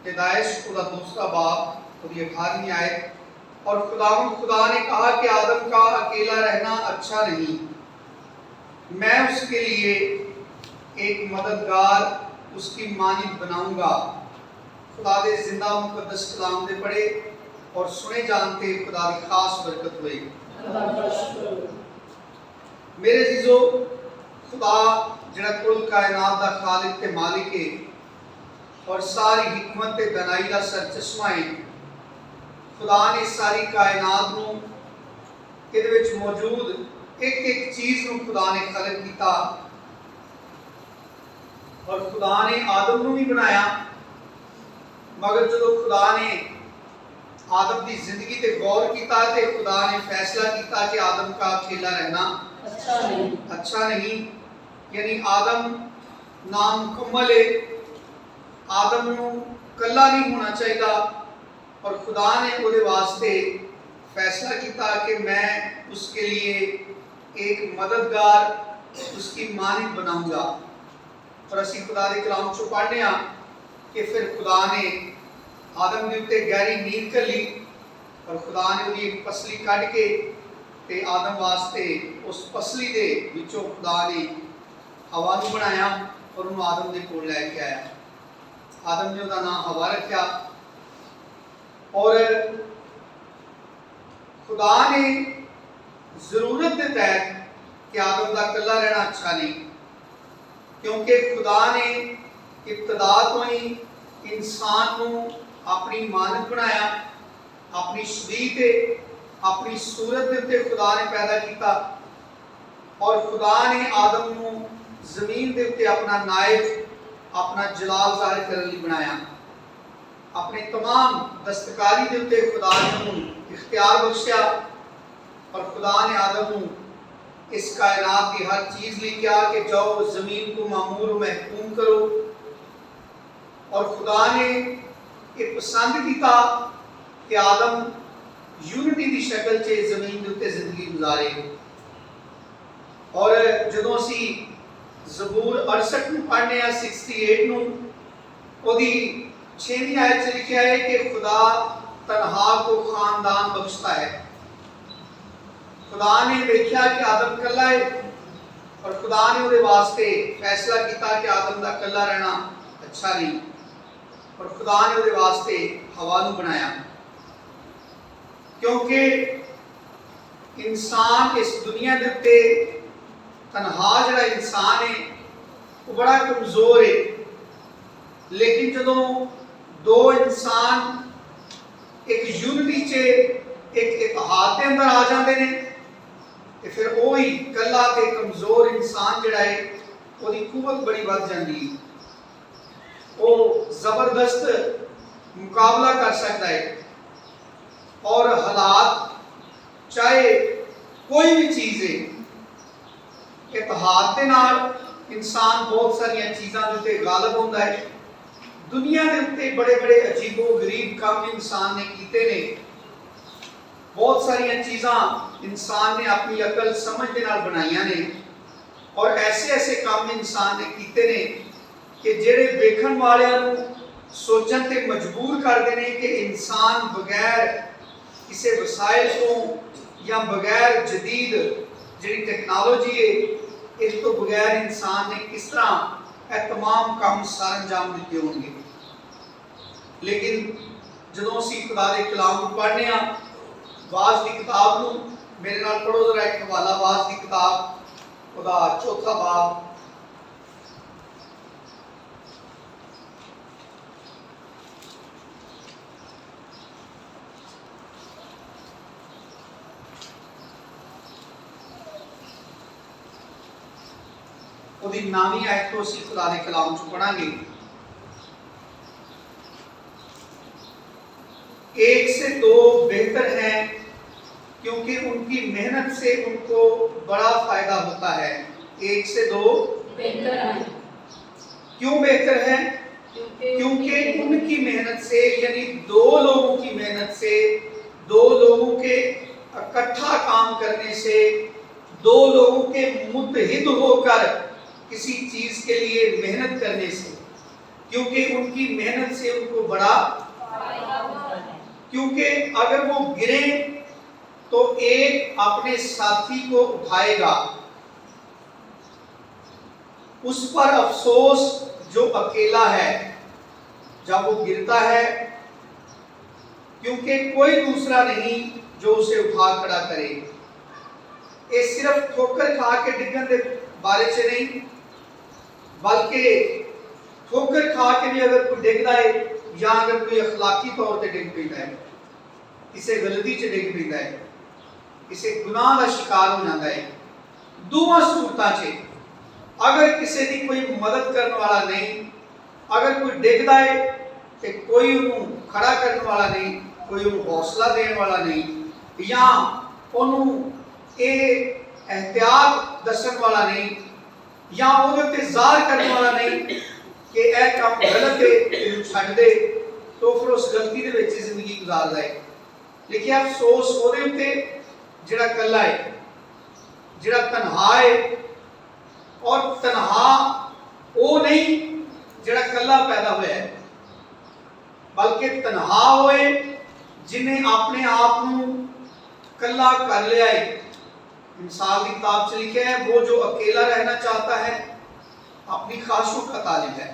पैदाइश का दूसरा बाब और 18वीं आयत। और खुदा ने कहा कि आदम का अकेला रहना अच्छा नहीं, मैं उसके लिए एक मददगार उसकी मानिंद बनाऊंगा। खुदा दे जिंदा मुकद्दस कलाम दे पढ़े और सुने जानते खुदा की खास बरकत हुई। मेरे जीजो, खुदा जिहड़ा कुल कायनात दा खालिक ते मालिक है और सारी हिकमत ते दनाई दा सरचश्मा है। खुदा ने सारी कायनात नूं इहदे विच मौजूद एक एक चीज़ नूं खुदा ने खलक कीता और खुदा ने आदम नूं भी बनाया। मगर जो खुदा ने आदम की जिंदगी ते गौर किया ते खुदा ने फैसला किया कि आदम का अकेला रहना अच्छा नहीं। यानी आदम नामुकम्मल है, आदम नूं कल्ला नहीं होना चाहिए। और खुदा ने उसके वास्ते फैसला किया कि मैं उसके लिए एक मददगार उसकी मानिंद बनाऊंगा। और असीं खुदा के कलाम चों पढ़ने कि फिर खुदा ने आदम के उत्ते गहरी नींद घली और खुदा ने उसकी एक पसली कढ़ के ते आदम वास्ते उस पसली दे विचों खुदा ने हवा नूं बनाया और उन्होंने आदम के कोल लैके आया। आदम ने उसका नाम हवा रखा। और खुदा ने जरूरत के तहत कि आदम का कला रहना अच्छा नहीं, क्योंकि खुदा ने इब्तदा तो ही इंसान को अपनी मानत बनाया, अपनी शरीर ते अपनी सूरत के उत्ते खुदा ने पैदा किया। और खुदा ने आदम को जमीन के उत्ते अपना नायब, अपना जलाल जाहिर करने लिए बनाया। अपने तमाम दस्तकारी के उत्ते खुदा ने इख्तियार बख्शिया और खुदा ने आदम को इस कायनात की हर चीज़ ली क्या कि जाओ ज़मीन को मामूर महकूम करो। और खुदा ने एक पसंद किया कि आदम यूनिटी की शक्ल से ज़मीन के उत्ते जिंदगी गुजारे। और जो असी ज़बूर 68 में पढ़ने 68 में उसकी 6वीं आयत से लिखा है कि खुदा तन्हा को खानदान बख्शता है। खुदा ने देखा कि आदम कला है और खुदा ने उसके वास्ते फैसला किया कि आदम का कला रहना अच्छा नहीं। और खुदा ने उसके वास्ते हवा नूं बनाया, क्योंकि इंसान इस दुनिया के उत्ते तन्हा जिहड़ा इंसान है वो बड़ा कमजोर है। लेकिन जो दो इंसान एक यूनिटी च एक इतिहाद के अंदर आ जाते हैं तो फिर वही कला ते कमजोर इंसान जिहड़ा है उसकी कुवत बड़ी बढ़ जाती है। वो जबरदस्त मुकाबला कर सकता है और हालात चाहे कोई भी चीज़ है, इतिहाद के नाल इंसान बहुत सारिया चीज़ों के उत्ते गालिब होता है। दुनिया के उत्ते बड़े बड़े अजीबो गरीब काम इंसान ने कीते ने, बहुत सारिया चीज़ां इंसान ने अपनी अकल समझ के नाल बनाइया ने। और ऐसे ऐसे काम इंसान ने कीते ने कि जेड़े वेखण वालियां नूं सोचण ते मजबूर करते हैं कि इंसान बगैर किसी वसाइल को या बगैर जदीद जी टेक्नोलॉजी है इस तो बगैर इंसान ने किस तरह यह तमाम काम सार अंजाम दिते होंगे। लेकिन जो असीं खुदा के कलाम पढ़ने वाज की किताब नूं मेरे नाल पढ़ो जरा एक हवाला वाज की किताब उहदा 4था बाब उसकी 9वीं आयत तो असीं खुदा के कलाम चों पढ़ांगे। एक से दो बेहतर हैं क्योंकि उनकी मेहनत से उनको बड़ा फायदा होता है। एक से दो बेहतर हैं। क्यों बेहतर है? क्योंकि उनकी मेहनत से, यानी दो लोगों की मेहनत से, दो लोगों के इकट्ठा काम करने से, दो लोगों के मुत्तहिद होकर किसी चीज के लिए मेहनत करने से क्योंकि उनकी मेहनत से उनको बड़ा, क्योंकि अगर वो गिरे तो एक अपने साथी को उठाएगा, उस पर अफसोस जो अकेला है जब वो गिरता है, क्योंकि कोई दूसरा नहीं जो उसे उठा खड़ा करे। ये सिर्फ ठोकर खा के डिगन के बारे से नहीं, बल्कि ठोकर खा के भी अगर कोई डिगदा है या अगर कोई अखलाकी तौर पर डिग पैदा है, किसी गलती च डिग पैदा है, किसी गुनाह का शिकार हो जाता है, दोवां सूरतां च अगर किसी की कोई मदद करने वाला नहीं, अगर कोई डिगदा है तो कोई उन्हें खड़ा करने वाला नहीं, कोई उन्हें हौसला देने वाला नहीं, या उन्हें ये एहतियात दसन वाला नहीं, या उहदे ज़ाहिर करने वाला नहीं कि यह काम गलत है, इन्हें छड्ड दे, तो फिर उस गलती के विच जिंदगी गुजारदा है। लेकिन अफसोस उहदे उत्ते जिहड़ा कल्ला है, जिहड़ा तनहा है, और तनहा वो नहीं जिहड़ा कल्ला पैदा होया है, बल्कि तनहा होए जिन्हें अपने आप नूं कल्ला कर लिया है। इंसान की किताब से लिखा है, वो जो अकेला रहना चाहता है अपनी ख्वाहिशों का तालिब है।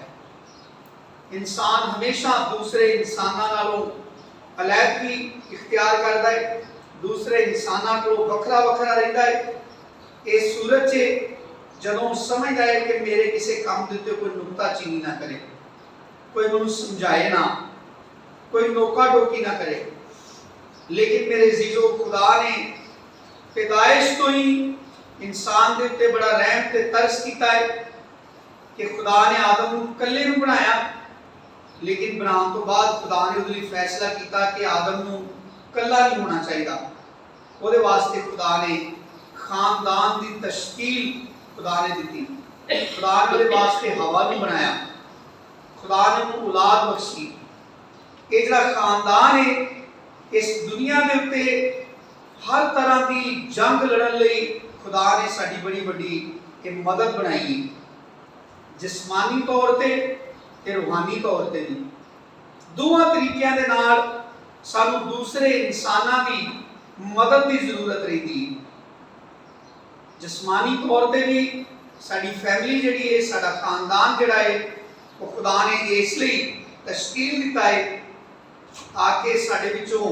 इंसान हमेशा दूसरे इंसानां नालों अलैदगी इख्तियार करता है, दूसरे इंसानां को वखरा वखरा रहता है। इस सूरत से जदों समझदा है कि मेरे किसी काम दे उत्ते कोई नुक्ताचीनी ना करे, कोई मैनूं समझाए ना, कोई नोका टोकी ना करे। लेकिन मेरे अजीजों, खुदा ने पैदाइश तो ही इंसान के उत्ते बड़ा रहम ते तरस किया है कि खुदा ने आदम को कल्ले नूं बनाया, लेकिन बनाने तो बाद खुदा ने उसके लिए फैसला किया कि आदम को कल्ला नहीं होना चाहिए। उसदे वास्ते खुदा ने खानदान की तश्कील खुदा ने दी, खुदा ने उसदे वास्ते हवा को बनाया, खुदा ने उन्हें औलाद बख्शी। ये जिहड़ा खानदान है, इस दुनिया के उत्ते हर तरह की जंग लड़न लई खुदा ने साडी बड़ी बड़ी मदद बनाई है, जिस्मानी तौर पर रूहानी तौर पर भी। दोवां तरीकों के नाल सानू दूसरे इंसानां की मदद की जरूरत रही है। जिस्मानी तौर पर भी साडी फैमिली जिहड़ी है, साडा खानदान जिहड़ा है, वो खुदा ने इसलिए तश्कील दिता है ताकि साडे विचों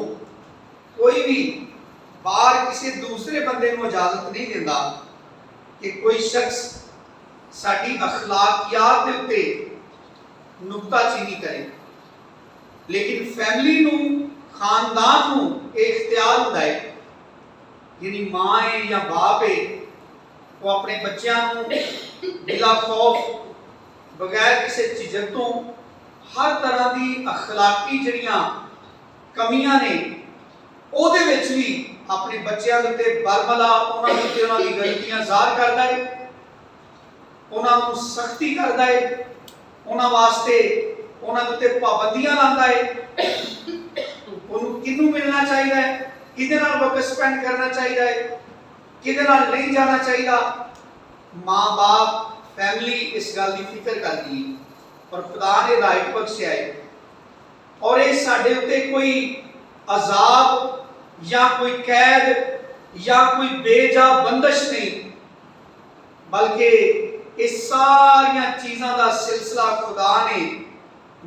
कोई भी बाहर किसी दूसरे बंदे को इजाजत नहीं देता कि कोई शख्स साडी अखलाकियात के उत्ते नुक्ताचीनी करे। लेकिन फैमिली नूं, खानदान नूं एक इख्तियार हुंदा है, यानी मां है या बाप है, वो अपने बच्चों को बिला खौफ बगैर किसी झिझक तो हर तरह की अखलाकी जड़ियां कमियां ने ਉਹਦੇ ਵਿੱਚ भी अपने बच्चों के उत्ते बरमला उन्होंने की गलतियां ज़ाहिर करता है, उन्होंने सख्ती करता है, उन्होंने वास्ते उन्होंने उत्ते पाबंदियां लाता है, उन्होंने किनू मिलना चाहिए, किहदे नाल वक्त स्पेंड करना चाहिए, किहदे नाल नहीं जाना चाहिए। माँ बाप फैमिली इस गल की फिक्र करती है और खुदा ने राइट बख्शिया है। और ये साडे उत्ते कोई अजाब या कोई कैद या कोई बेजा बंदिश नहीं, बल्कि इस सारिया चीज़ों का सिलसिला खुदा ने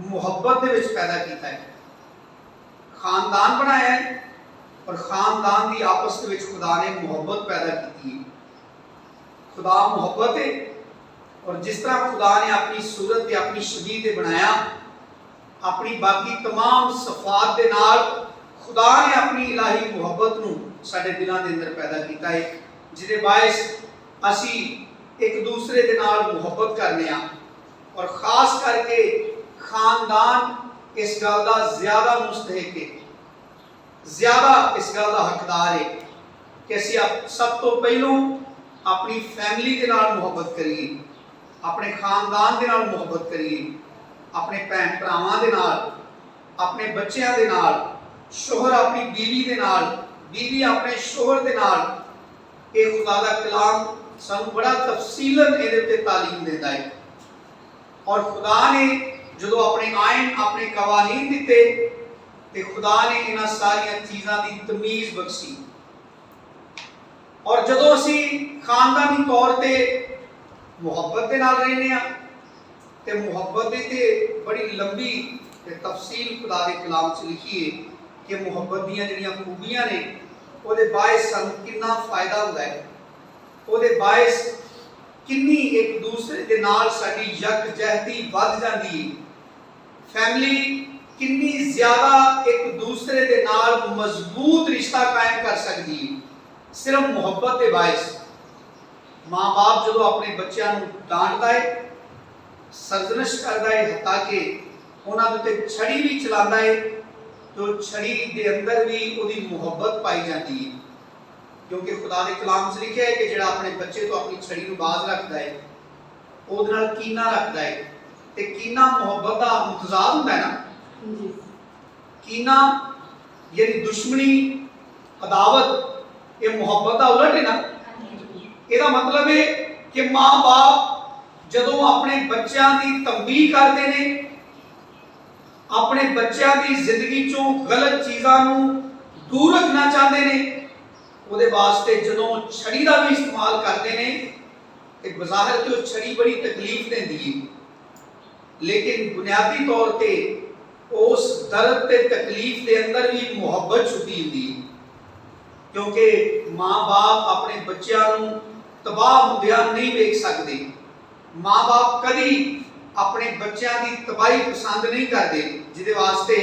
मुहब्बत दे विच पैदा किया है। खानदान बनाया है और खानदान की आपस के विच खुदा ने मुहब्बत पैदा की है। खुदा मुहब्बत है और जिस तरह खुदा ने अपनी सूरत ते अपनी शबीह ते बनाया, अपनी बाकी तमाम सफात के नाल खुदा ने अपनी इलाही मुहब्बत नूं साडे दिलों के अंदर पैदा किया है, जिहदे बायस असी एक दूसरे के नाल मुहब्बत करने और खास करके खानदान इस गल का ज्यादा मुस्तहिक है, ज्यादा इस गल का हकदार है कि असी सब तो पहलों अपनी फैमिली के नाल मुहब्बत करिए, अपने खानदान के नाल मुहब्बत करिए, अपने भैन भरावां दे नाल, अपने बच्चों के नाल, शोहर अपनी बीवी के नाल, बीवी अपने शोहर के नाल। ये खुदा का कलाम सानू बड़ा तफसीलन इहदे ते तालीम देता है और खुदा ने ਜਦੋਂ ਆਪਣੇ ਆਇਨ ਆਪਣੇ ਕਵਾਨੀਨ ਦਿੱਤੇ ਤੇ ਖੁਦਾ ਨੇ ਇਹਨਾਂ ਸਾਰੀਆਂ ਚੀਜ਼ਾਂ ਦੀ ਤਮੀਜ਼ ਬਖਸ਼ੀ। ਔਰ ਜਦੋਂ ਅਸੀਂ ਖਾਨਦਾਨੀ ਤੌਰ ਤੇ ਮੁਹੱਬਤ ਦੇ ਨਾਲ ਰਹਿੰਦੇ ਆ ਤੇ ਮੁਹੱਬਤ ਦੀ ਤੇ ਬੜੀ ਲੰਬੀ ਤੇ ਤਫਸੀਲ ਖੁਦਾ ਦੇ ਕਲਾਮ 'ਚ ਲਿਖੀ ਹੈ ਕਿ ਮੁਹੱਬਤ ਦੀਆਂ ਜਿਹੜੀਆਂ ਖੂਬੀਆਂ ਨੇ ਉਹਦੇ ਬਾਇਸ ਸਾਨੂੰ ਕਿੰਨਾ ਫਾਇਦਾ ਹੁੰਦਾ ਹੈ, ਉਹਦੇ ਬਾਇਸ ਕਿੰਨੀ ਇੱਕ ਦੂਸਰੇ ਦੇ ਨਾਲ ਸਾਡੀ ਯਕਜਹਿਤੀ ਵੱਧ ਜਾਂਦੀ ਹੈ, ਫੈਮਿਲੀ ਕਿੰਨੀ ਜ਼ਿਆਦਾ ਇੱਕ ਦੂਸਰੇ ਦੇ ਨਾਲ ਮਜ਼ਬੂਤ ਰਿਸ਼ਤਾ ਕਾਇਮ ਕਰ ਸਕਦੀ ਹੈ ਸਿਰਫ ਮੁਹੱਬਤ ਦੇ ਬਾਇਸ। ਮਾਂ ਬਾਪ ਜਦੋਂ ਆਪਣੇ ਬੱਚਿਆਂ ਨੂੰ ਡਾਂਟਦਾ ਹੈ, ਸਰਜ਼ਨਸ਼ ਕਰਦਾ ਹੈ, ਹੱਤਾ ਕਿ ਉਹਨਾਂ ਦੇ ਉੱਤੇ ਛੜੀ ਵੀ ਚਲਾਉਂਦਾ ਹੈ, तो छड़ी के अंदर भी ਉਹਦੀ ਮੁਹੱਬਤ पाई जाती है, क्योंकि खुदा के कलाम च लिखा है कि ਜਿਹੜਾ ਆਪਣੇ ਬੱਚੇ ਤੋਂ ਆਪਣੀ ਛੜੀ ਨੂੰ ਬਾਜ਼ ਰੱਖਦਾ ਹੈ ਉਹਦੇ ਨਾਲ ਕੀਨਾ ਰੱਖਦਾ ਹੈ ਤੇ ਕੀਨਾ ਮੁਹੱਬਤ ਦਾ ਮੁਤਜ਼ਾਦ ਹੁੰਦਾ ਹੈ ਨਾ ਜੀ। ਕੀਨਾ यानी दुश्मनी अदावत ये मुहब्बत का उलट है ना। ਇਹਦਾ मतलब है कि माँ बाप ਜਦੋਂ ਆਪਣੇ ਬੱਚਿਆਂ ਦੀ ਤੰਬੀਹ ਕਰਦੇ ਨੇ, ਆਪਣੇ ਬੱਚਿਆਂ ਦੀ ਜ਼ਿੰਦਗੀ ਚੋਂ ਗਲਤ ਚੀਜ਼ਾਂ ਨੂੰ ਦੂਰ ਰੱਖਣਾ ਚਾਹੁੰਦੇ ਨੇ, ਉਹਦੇ ਵਾਸਤੇ ਜਦੋਂ ਛੜੀ ਦਾ ਵੀ ਇਸਤੇਮਾਲ ਕਰਦੇ ਨੇ ਤੇ ਬਜ਼ਾਹਿਰ ਤੇ ਉਹ ਛੜੀ ਬੜੀ ਤਕਲੀਫ ਦਿੰਦੀ ਹੈ, ਲੇਕਿਨ ਬੁਨਿਆਦੀ ਤੌਰ ਤੇ ਉਸ ਦਰਦ ਤੇ ਤਕਲੀਫ ਦੇ ਅੰਦਰ ਵੀ ਮੁਹੱਬਤ ਛੁਪੀ ਹੁੰਦੀ ਹੈ, ਕਿਉਂਕਿ ਮਾਂ-ਬਾਪ ਆਪਣੇ ਬੱਚਿਆਂ ਨੂੰ ਤਬਾਹ ਹੁੰਦਿਆਂ ਨਹੀਂ ਵੇਖ ਸਕਦੇ। ਮਾਂ-ਬਾਪ ਕਦੀ ਆਪਣੇ ਬੱਚਿਆਂ ਦੀ ਤਬਾਹੀ ਪਸੰਦ ਨਹੀਂ ਕਰਦੇ, ਜਿਹਦੇ ਵਾਸਤੇ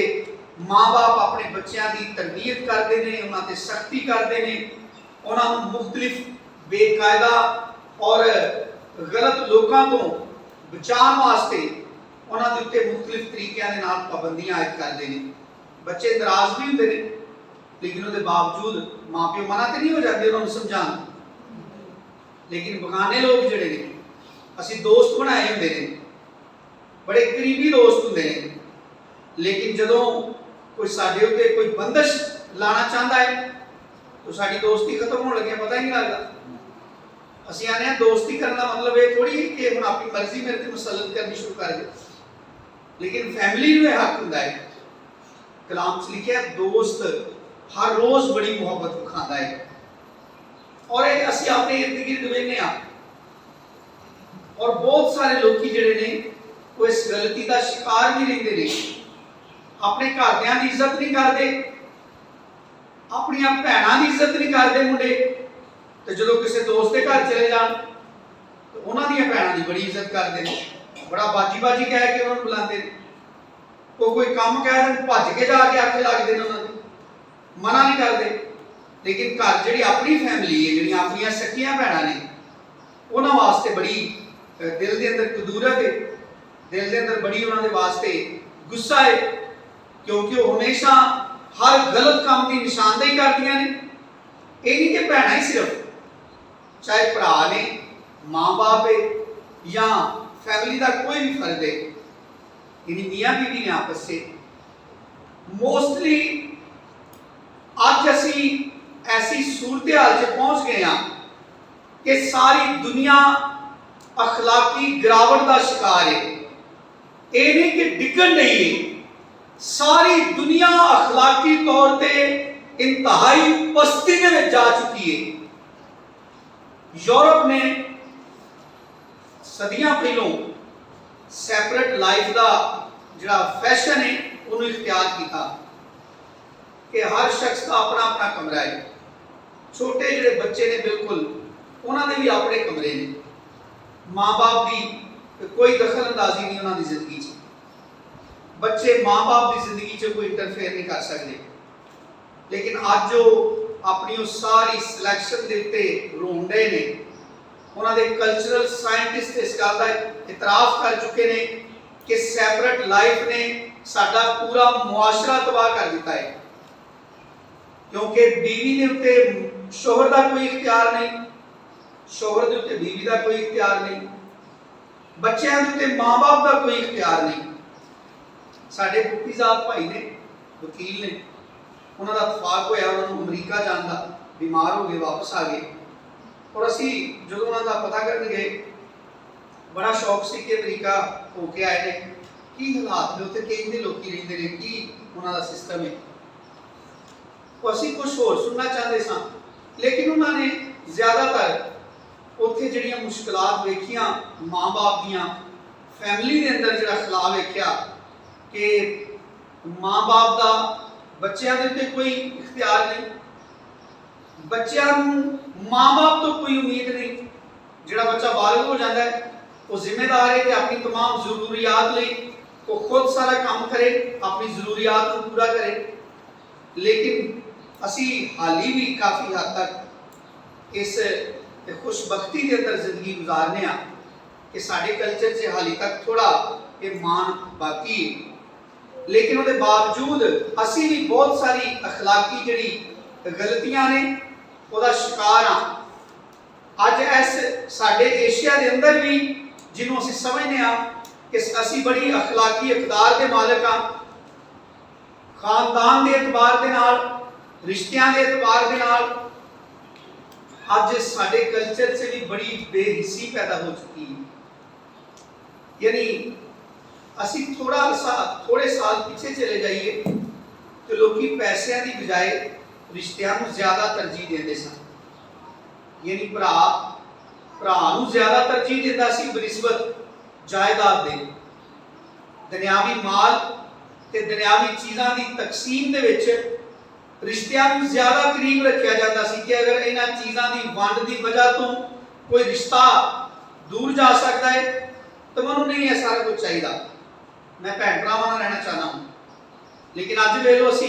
ਮਾਂ-ਬਾਪ ਆਪਣੇ ਬੱਚਿਆਂ ਦੀ ਤਰਬੀਅਤ ਕਰਦੇ ਨੇ, ਉਹਨਾਂ ਤੇ ਸਖਤੀ ਕਰਦੇ ਨੇ, ਉਹਨਾਂ ਨੂੰ ਮੁxtਲਿਫ ਬੇਕਾਇਦਾ ਔਰ ਗਲਤ ਲੋਕਾਂ ਤੋਂ ਬਚਾਉਣ ਵਾਸਤੇ ਉਹਨਾਂ ਦੇ ਉੱਤੇ ਮੁxtਲਿਫ ਤਰੀਕਿਆਂ ਦੇ ਨਾਲ ਪਾਬੰਦੀਆਂ ਆਇਦ ਕਰਦੇ ਨੇ। ਬੱਚੇ ਨਾਰਾਜ਼ ਵੀ ਹੁੰਦੇ ਨੇ, ਲੇਕਿਨ ਉਹਦੇ ਬਾਵਜੂਦ ਮਾਂ-ਪਿਓ ਮਨਾ ਤੇ ਨਹੀਂ ਹੋ ਜਾਂਦੇ ਉਹਨਾਂ ਨੂੰ ਸਮਝਾਉਣ। ਲੇਕਿਨ ਬਗਾਨੇ ਲੋਕ ਜਿਹੜੇ ਨੇ, ਅਸੀਂ ਦੋਸਤ ਬਣਾਏ ਹੁੰਦੇ ਨੇ, ਬੜੇ ਕਰੀਬੀ ਦੋਸਤ ਹੁੰਦੇ ਨੇ, ਲੇਕਿਨ ਜਦੋਂ ਕੋਈ ਸਾਡੇ ਉੱਤੇ ਕੋਈ ਬੰਦਸ਼ ਲਾਣਾ ਚਾਹੁੰਦਾ ਹੈ ਤਾਂ ਸਾਡੀ ਦੋਸਤੀ ਖਤਮ ਹੋਣ ਲੱਗਿਆ ਪਤਾ ਹੀ ਨਹੀਂ ਲੱਗਦਾ। ਅਸੀਂ ਆਨੇ ਆ ਦੋਸਤੀ ਕਰਨ ਦਾ ਮਤਲਬ ਇਹ ਥੋੜੀ ਹੈ ਕਿ ਹੁਣ ਆਪਣੀ ਮਰਜ਼ੀ ਮੇਰੇ ਤੇ ਮੁਸੱਲਤ ਕਰਨੀ ਸ਼ੁਰੂ ਕਰ ਦੇ, ਲੇਕਿਨ ਫੈਮਿਲੀ ਨੂੰ ਇਹ ਹੱਕ ਹੁੰਦਾ ਹੈ। ਕਲਾਮ 'ਚ ਲਿਖਿਆ ਦੋਸਤ ਹਰ ਰੋਜ਼ ਬੜੀ ਮੁਹੱਬਤ ਵਿਖਾਉਂਦਾ ਹੈ, ਔਰ ਇਹ ਅਸੀਂ ਆਪਣੇ ਇਰਦ ਗਿਰਦ ਵੇਖਦੇ ਹਾਂ। ਔਰ ਬਹੁਤ ਸਾਰੇ ਲੋਕੀ ਜਿਹੜੇ ਨੇ ਉਹ ਇਸ ਗਲਤੀ ਦਾ ਸ਼ਿਕਾਰ ਵੀ ਰਹਿੰਦੇ ਨੇ, ਆਪਣੇ ਘਰਦਿਆਂ ਦੀ ਇੱਜ਼ਤ ਨਹੀਂ ਕਰਦੇ, ਆਪਣੀਆਂ ਭੈਣਾਂ ਦੀ ਇੱਜ਼ਤ ਨਹੀਂ ਕਰਦੇ ਮੁੰਡੇ, ਤੇ ਜਦੋਂ ਕਿਸੇ ਦੋਸਤ ਦੇ ਘਰ ਚਲੇ ਜਾਣ ਤਾਂ ਉਹਨਾਂ ਦੀਆਂ ਭੈਣਾਂ ਦੀ ਬੜੀ ਇੱਜ਼ਤ ਕਰਦੇ ਨੇ, ਬੜਾ ਬਾਜੀ ਕਹਿ ਕੇ ਉਹਨਾਂ ਨੂੰ ਬੁਲਾਉਂਦੇ ਨੇ। ਉਹ ਕੋਈ ਕੰਮ ਕਹਿ ਦੇਣ ਭੱਜ ਕੇ ਜਾ ਕੇ ਆਖੇ ਲੱਗਦੇ ਨੇ, ਉਹਨਾਂ ਦੇ ਮਨਾ ਨਹੀਂ ਕਰਦੇ। ਲੇਕਿਨ ਘਰ ਜਿਹੜੀ ਆਪਣੀ ਫੈਮਿਲੀ ਹੈ, ਜਿਹੜੀਆਂ ਆਪਣੀਆਂ ਸਕੀਆਂ ਭੈਣਾਂ ਨੇ, ਉਹਨਾਂ ਵਾਸਤੇ ਬੜੀ ਦਿਲ ਦੇ ਅੰਦਰ ਕਦੂਰਤ ਹੈ, ਦਿਲ ਦੇ ਅੰਦਰ ਬੜੀ ਉਹਨਾਂ ਦੇ ਵਾਸਤੇ ਗੁੱਸਾ ਹੈ, ਕਿਉਂਕਿ ਉਹ ਹਮੇਸ਼ਾ ਹਰ ਗਲਤ ਕੰਮ ਦੀ ਨਿਸ਼ਾਨਦੇਹੀ ਕਰਦੀਆਂ ਨੇ। ਇਹ ਨਹੀਂ ਕਿ ਭੈਣਾਂ ਹੀ ਸਿਰਫ, ਚਾਹੇ ਭਰਾ ਨੇ, ਮਾਂ-ਬਾਪ ਹੈ ਜਾਂ फैमिली का कोई भी फर्द है, यानी मियाँ बीवी ने आपस से मोस्टली आज असी ऐसी सूरत हाल से पहुँच गए हैं कि सारी दुनिया अखलाकी गिरावट का शिकार है। ये नहीं कि डिगन नहीं है, सारी दुनिया अखलाकी तौर पर इंतहाई पस्ती में जा चुकी है। यूरोप ने सदियां पहलों सैपरेट लाइफ का जिहड़ा फैशन है उन्होंने इख्तियार किया कि हर शख्स का अपना अपना कमरा है। छोटे जिहड़े बच्चे ने बिल्कुल उन्होंने भी अपने कमरे ने, माँ बाप की कोई दखल अंदाजी नहीं उन्होंने जिंदगी च, बच्चे माँ बाप की जिंदगी च कोई इंटरफेयर नहीं कर सकते। लेकिन अज जो अपनी वो सारी सिलेक्शन के उत्ते रोन रहे ने, उन्होंने कल्चरल साइंटिस्ट इस गल का इतराफ कर चुके हैं कि सैपरेट लाइफ ने साडा पूरा मुआशरा तबाह कर दिता है, क्योंकि बीवी के उत्ते शोहर का कोई इख्तियार नहीं, शोहर के उत्ते बीवी का कोई इख्तियार नहीं, बच्चों के उत्ते माँ बाप का कोई इख्तियार नहीं। साडे मुफ्तीजात भाई ने, वकील ने, उन्होंने इतफाक होया, उन्होंने अमरीका जाने का, बीमार हो गए, वापस आ गए, और असी जो उन्होंने पता करने गए, बड़ा शौक से कि अमरीका होके आए ने, ਕੀ ਹਾਲਾਤ ਨੇ ਉੱਥੇ, ਕਿੰਨੇ ਲੋਕੀ ਰਹਿੰਦੇ ਨੇ, ਕੀ ਉਹਨਾਂ ਦਾ ਸਿਸਟਮ ਹੈ। ਉਹ ਅਸੀਂ ਕੁਝ ਹੋਰ ਸੁਣਨਾ ਚਾਹੁੰਦੇ ਸਾਂ, ਲੇਕਿਨ ਉਹਨਾਂ ਨੇ ਜ਼ਿਆਦਾਤਰ ਉੱਥੇ ਜਿਹੜੀਆਂ ਮੁਸ਼ਕਲਾਤ ਵੇਖੀਆਂ ਮਾਂ-ਬਾਪ ਦੀਆਂ, ਫੈਮਿਲੀ ਦੇ ਅੰਦਰ ਜਿਹੜਾ ਖਲਾਅ ਵੇਖਿਆ ਕਿ ਮਾਂ-ਬਾਪ ਦਾ ਬੱਚਿਆਂ ਦੇ ਉੱਤੇ ਕੋਈ ਇਖਤਿਆਰ ਨਹੀਂ, ਬੱਚਿਆਂ ਨੂੰ ਮਾਂ-ਬਾਪ ਤੋਂ ਕੋਈ ਉਮੀਦ ਨਹੀਂ। ਜਿਹੜਾ ਬੱਚਾ ਬਾਲਗ ਹੋ ਜਾਂਦਾ ਹੈ ਉਹ ਜ਼ਿੰਮੇਦਾਰ ਹੈ ਕਿ ਆਪਣੀ तमाम ਜ਼ਰੂਰੀਆਤ ਲਈ ਉਹ ਖੁਦ ਸਾਰਾ ਕੰਮ ਕਰੇ, ਆਪਣੀ ਜ਼ਰੂਰੀਆਤ ਨੂੰ ਪੂਰਾ ਕਰੇ। ਲੇਕਿਨ ਅਸੀਂ ਹਾਲੀ ਵੀ ਕਾਫੀ ਹੱਦ ਤੱਕ ਇਸ ਖੁਸ਼ਬਖਤੀ ਦੇ ਅੰਦਰ ਜ਼ਿੰਦਗੀ ਗੁਜ਼ਾਰਨੇ ਆ ਕਿ ਸਾਡੇ ਕਲਚਰ 'ਚ ਹਾਲੀ ਤੱਕ ਥੋੜਾ ਇਹ ਮਾਣ ਬਾਕੀ ਹੈ। ਲੇਕਿਨ ਉਹਦੇ ਬਾਵਜੂਦ ਅਸੀਂ ਵੀ ਬਹੁਤ ਸਾਰੀ ਅਖਲਾਕੀ ਜਿਹੜੀ ਗਲਤੀਆਂ ਨੇ ਉਹਦਾ ਸ਼ਿਕਾਰ ਆ। ਅੱਜ ਇਸ ਸਾਡੇ ਏਸ਼ੀਆ ਦੇ ਅੰਦਰ ਵੀ ਜਿਹਨੂੰ ਅਸੀਂ ਸਮਝਦੇ ਆ ਕਿ ਅਸੀਂ ਬੜੀ ਅਖਲਾਕੀ ਇਕਦਾਰ ਦੇ ਮਾਲਕ ਆ, ਖਾਨਦਾਨ ਦੇ ਇਤਬਾਰ ਦੇ ਨਾਲ, ਰਿਸ਼ਤਿਆਂ ਦੇ ਇਤਬਾਰ ਦੇ ਨਾਲ, ਅੱਜ ਸਾਡੇ ਕਲਚਰ 'ਚ ਵੀ ਬੜੀ ਬੇਹਿੱਸੀ ਪੈਦਾ ਹੋ ਚੁੱਕੀ ਹੈ। ਯਾਨੀ ਅਸੀਂ ਥੋੜੇ ਸਾਲ ਪਿੱਛੇ ਚਲੇ ਜਾਈਏ ਤੇ ਲੋਕੀ ਪੈਸਿਆਂ ਦੀ ਬਜਾਏ ਰਿਸ਼ਤਿਆਂ ਨੂੰ ਜ਼ਿਆਦਾ ਤਰਜੀਹ ਦਿੰਦੇ ਸਨ। ਯਾਨੀ ਭਰਾ ਨੂੰ ਜ਼ਿਆਦਾ ਤਰਜੀਹ ਦਿੰਦਾ ਸੀ ਬਨਿਸਬਤ ਜਾਇਦਾਦ ਦੇ। ਦੁਨਿਆਵੀ ਮਾਲ ਤੇ ਦੁਨਿਆਵੀ ਚੀਜ਼ਾਂ ਦੀ ਤਕਸੀਮ ਦੇ ਵਿੱਚ ਰਿਸ਼ਤਿਆਂ ਨੂੰ ਜ਼ਿਆਦਾ ਕਰੀਬ ਰੱਖਿਆ ਜਾਂਦਾ ਸੀ ਕਿ ਅਗਰ ਇਹਨਾਂ ਚੀਜ਼ਾਂ ਦੀ ਵੰਡ ਦੀ ਵਜ੍ਹਾ ਤੋਂ ਕੋਈ ਰਿਸ਼ਤਾ ਦੂਰ ਜਾ ਸਕਦਾ ਹੈ ਤਾਂ ਮੈਨੂੰ ਨਹੀਂ ਇਹ ਸਾਰਾ ਕੁਝ ਚਾਹੀਦਾ, मैं भैन भरावां नाल रहना चाहना हूं। लेकिन अज वे लो असी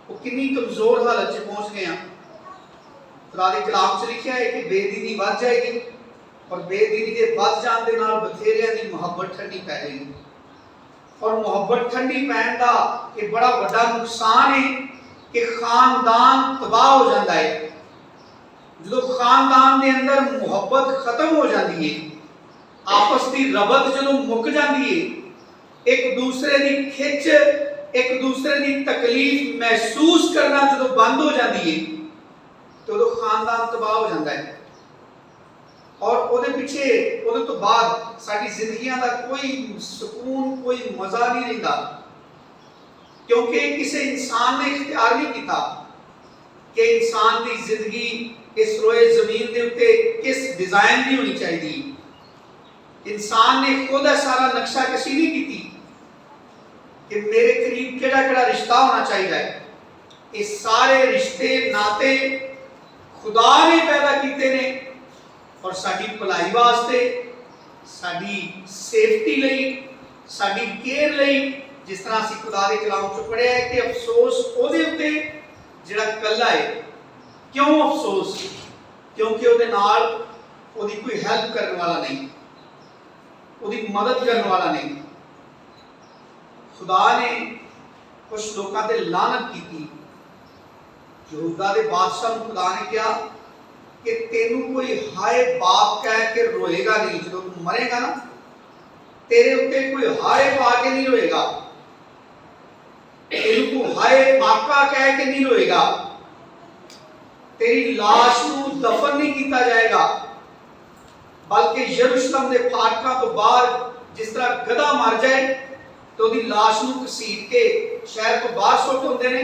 वो कितनी कमजोर हालत च पहुंच गए हैं। खुदा दे कलाम च लिखिया है कि बेदीनी बढ़ जाएगी और बेदीनी के बढ़ जाण दे नाल बथेरियां दी मुहब्बत ठंडी पै जाएगी। और मुहब्बत ठंडी पैण दा एक बड़ा बड़ा नुकसान है कि खानदान तबाह हो जाता है। जो खानदान के अंदर मुहब्बत खत्म हो जाती है, आपस की रबत जो मुक जाती है, एक दूसरे की खिच, एक दूसरे की तकलीफ महसूस करना जो बंद हो जाती है तो खानदान तबाह हो जाता है। और ਉਹਦੇ ਪਿੱਛੇ ਉਹਦੇ ਤੋਂ ਬਾਅਦ ਸਾਡੀ ਜ਼ਿੰਦਗੀਆਂ ਦਾ ਕੋਈ ਸਕੂਨ, ਕੋਈ ਮਜ਼ਾ ਨਹੀਂ ਰਹਿੰਦਾ, ਕਿਉਂਕਿ ਕਿਸੇ ਇਨਸਾਨ ਨੇ ਇਖਤਿਆਰ ਨਹੀਂ ਕੀਤਾ ਕਿ ਇਨਸਾਨ ਦੀ ਜ਼ਿੰਦਗੀ ਇਸ ਰੋਏ ਜ਼ਮੀਨ ਦੇ ਉੱਤੇ ਕਿਸ ਡਿਜ਼ਾਈਨ ਦੀ ਹੋਣੀ ਚਾਹੀਦੀ। ਇਨਸਾਨ ਨੇ ਖੁਦ ਸਾਰਾ ਨਕਸ਼ਾ ਕਸ਼ੀ ਨਹੀਂ ਕੀਤੀ कि मेरे करीब केड़ा रिश्ता होना चाहिए है। ये सारे रिश्ते नाते खुदा ने पैदा किए ने और साडी भलाई वास्ते, साडी सेफ्टी लई, साडी केयर लई। जिस तरह असीं खुदा दे कलाम च पढ़िया है कि अफसोस ओहदे उत्ते जिहड़ा कल्ला है। क्यों अफसोस? क्योंकि ओहदे नाल ओहदी कोई हेल्प करने वाला नहीं, ओहदी मदद करने वाला नहीं। खुदा ने कुछ लोगों पर लानत की थी। यहूदा के बादशाह को खुदा ने कहा कि तेनू कोई हाय बाप कह के रोएगा नहीं, जो तू मरेगा ना तेरे उत्ते कोई हाय पा के नहीं रोएगा, तेनू को हाय आका कह के नहीं रोएगा, तेरी लाश को दफन नहीं किया जाएगा, बल्कि यरूशलेम के फाटकों तो बाहर जिस तरह गधा मर जाए तो उसकी लाश को घसीट के शहर को बाहर सुट होंगे ने।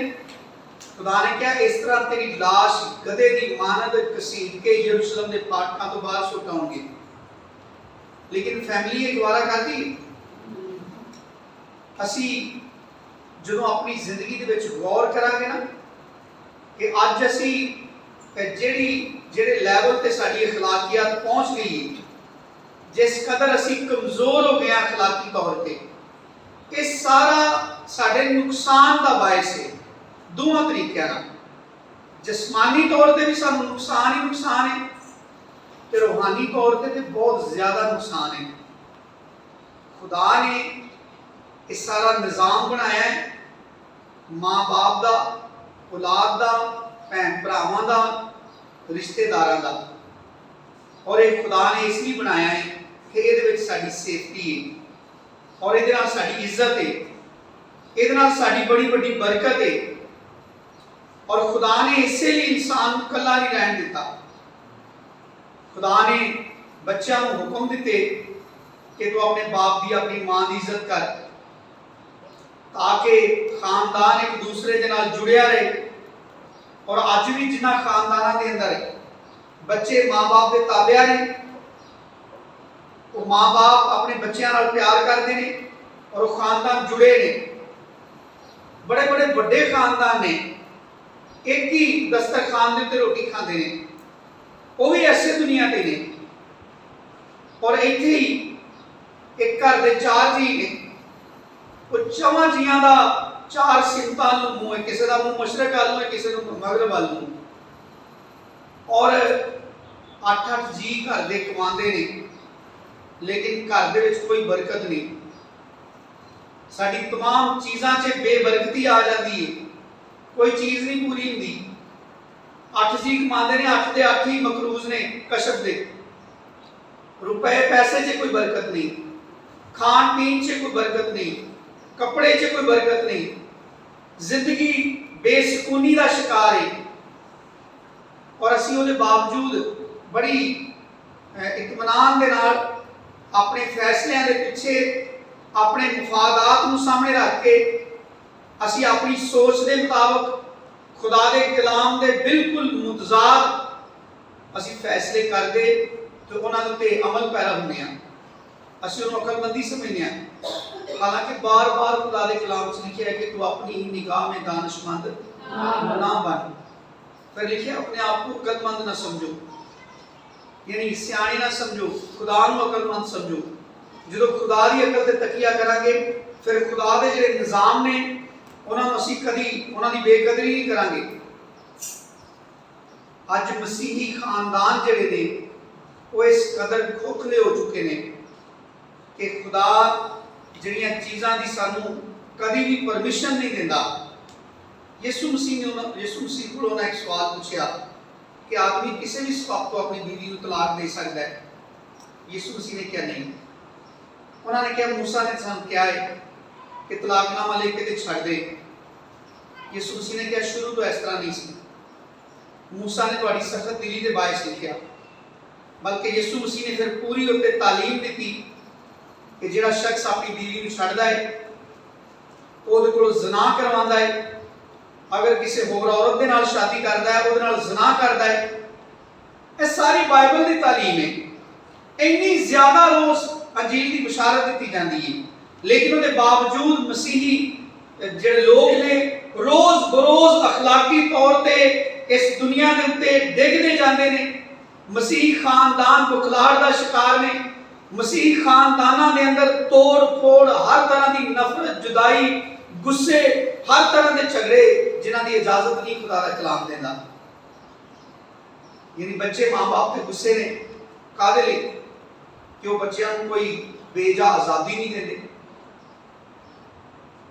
खुदा ने कहा इस तरह तेरी लाश गधे की मानद घसीट के यरूशलेम के फाटकों तो बाहर सुट आउगी। लेकिन फैमिली गवारा करती। असी जो अपनी जिंदगी के विच गौर करांगे ना कि अज असी जेड़े लैवल ते साडी अखलाकियात पहुंच गई, जिस कदर असी कमजोर हो गए अखलाकी तौर पर, ये सारा साडे नुकसान का बायस है। दोवां तरीकों नाल, जिस्मानी तौर पर भी सानू नुकसान ही नुकसान है ते रूहानी तौर पर बहुत ज़्यादा नुकसान है। खुदा ने ये सारा निज़ाम बनाया है, माँ बाप का, औलाद का, भैन भरावां का, रिश्तेदारां का। और ये खुदा ने इसलिए बनाया है कि ये साडी सेफ्टी है और ये साडी इज्जत है, ये साडी बड़ी बड़ी बरकत है। और खुदा ने इसलिए इंसान को कला नहीं रहने दिता। खुदा ने बच्चों को हुक्म दिते कि तू अपने बाप की, अपनी मां की इज्जत कर, ताकि खानदान एक दूसरे के नाल जुड़िया रहे। और अज भी जिन्होंने खानदाना के अंदर बच्चे माँ बाप के ताबिया ने, वो माँ बाप अपने बच्चों नाल प्यार करते हैं और वो खानदान जुड़े ने। बड़े बड़े बड़े खानदान ने एक ही दस्तरखान के उत्ते रोटी खाते हैं, वो भी ऐसे दुनिया के ने। और इत्थे ही एक घर के 4 जी ने, वो 4 जियां का 4 सिमतां मुँह है, किसी का मुँह मशरक वाल है, किसी का मगरब वाल। और 8-8 जी घर के कमाते ने, लेकिन घर दे विच कोई बरकत नहीं। साडी तमाम चीज़ां च बेबरकती आ जाती है, कोई चीज़ नहीं पूरी होंदी। 8 जी कमाते ने, 8 के 8 ही मकरूज ने कशफ दे। रुपए पैसे च कोई बरकत नहीं, खान पीन च कोई बरकत नहीं, कपड़े च कोई बरकत नहीं, जिंदगी बेसकूनी का शिकार है। और असी उसके बावजूद बड़ी इत्मीनान के नाल अपने फैसलों के पीछे अपने मफादात को सामने रख के असी अपनी सोच के मुताबिक खुदा के कलाम के बिल्कुल मुतजाद असी फैसले करते तो उन्होंने उत्ते अमल पैरा होंगे हैं, असी उन्होंने अकलमंदी समझने हैं। हालांकि बार बार खुदा के कलाम से लिखा है कि तू अपनी ही निगाह में दानिशमंद ना बन। फिर लिखे अपने आप को अकलमंद ना समझो, यानी सियाणी ना समझो, खुदा को अकलमंद समझो। जो खुदा की अकल से तकिया करांगे फिर खुदा के जो निज़ाम ने उन्होंने असी कभी उन्होंने बेकदरी नहीं करांगे। अज मसीही खानदान जिहड़े ने वो इस कदर खोखले हो चुके हैं कि खुदा जिहड़ियां चीज़ां की सानू कभी भी परमिशन नहीं देता। यीशु मसीह को उन्होंने एक सवाल पूछा कि आदमी किसी भी सबब तो अपनी बीवी को तलाक दे सकता है? यीशु मसीह ने क्या नहीं। उन्होंने क्या मूसा ने सानू क्या है कि तलाकनामा लेके ते छड़ दे। यीशु मसीह ने क्या शुरू तो इस तरह नहीं सी। मूसा ने तुहाडी सख्त दिली के बायस लिखा, बल्कि यीशु मसीह ने फिर पूरी उत्ते तालीम दी कि जिहड़ा शख्स अपनी बीवी को छड्डदा है ਉਹਦੇ ਕੋਲ ज़ना करवांदा है, अगर किसी होर औरत के नाल शादी करता है ਉਹਦੇ नाल ज़ना करता है। ये सारी बाइबल की तालीम है। इन्नी ज़्यादा रोज़ अंजील की बशारत दी जाती है, लेकिन उसके बावजूद मसीही जिहड़े लोग ने रोज़ बरोज़ अखलाकी तौर पर इस दुनिया के उत्ते डिगते जाते हैं। मसीही खानदान बुखलाड़ का शिकार ने। मसीही खानदाना के अंदर तोड़ फोड़, हर तरह की नफरत, जुदाई, गुस्से, हर तरह के झगड़े जिन्हों की इजाजत नहीं खुदा का कलाम देता। यानी बच्चे माँ बाप के गुस्से ने कादे लिए कि वो बच्चों को कोई बेजा आज़ादी नहीं देते।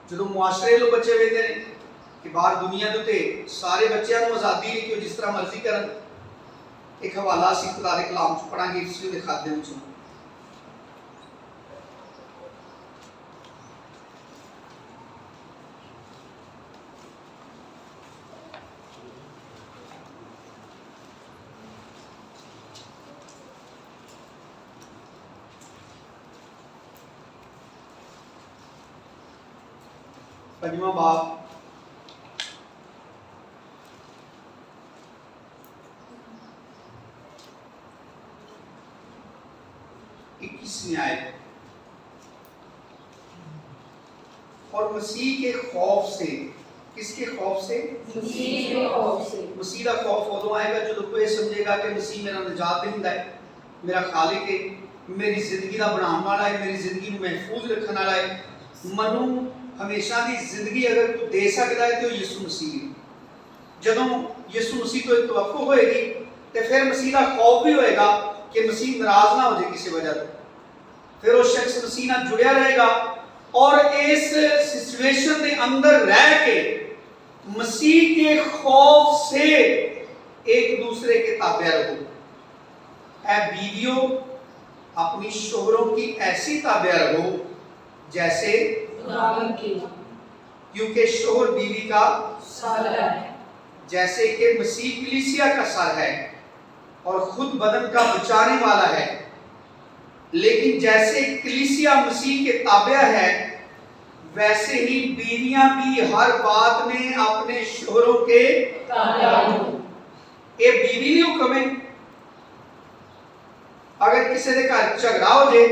जो मुआशरे लोग बच्चे वेखते हैं कि बाहर दुनिया के उत्ते सारे बच्चों को आज़ादी है कि वो जिस तरह मर्जी करन। एक हवाला असीं खुदा दे कलाम च पढ़ांगे इफिसियों दे खत दे विचों। पंजवां बाब 21वीं आयत। और मसीह के खौफ से, किसके खौफ से? मसीह के खौफ से। मसीह का खौफ उदों आएगा जो कोई ये समझेगा कि मसीह मेरा निजात देंदा है, मेरा खालिक है, मेरी जिंदगी का बनाने वाला है, मेरी जिंदगी को महफूज रखने वाला है। मनु हमेशा की जिंदगी अगर कोई दे सकता है तो यीशु मसीह है। जदों यीशु मसीह तो तवक्को होएगी तो फिर मसीह का खौफ भी होएगा कि मसीह नाराज ना हो जाए किसी वजह से। फिर वो शख्स मसीह नाल जुड़िया रहेगा और इस सिचुएशन के अंदर रह के मसीह के खौफ से एक दूसरे के ताबे रहो। ऐ बीवियों अपनी शोहरों की ऐसी ताबे रहो जैसे क्योंकि शोहर बीवी का सर है, जैसे कि मसीह कलीसिया का सर है और खुद बदन का बचाने वाला है। लेकिन जैसे कलीसिया मसीह के ताबे है वैसे ही बीवियां भी हर बात में अपने शोहरों के ताबेदार ये बीवी नहीं हुक्म है। अगर किसी के घर झगड़ा हो जाए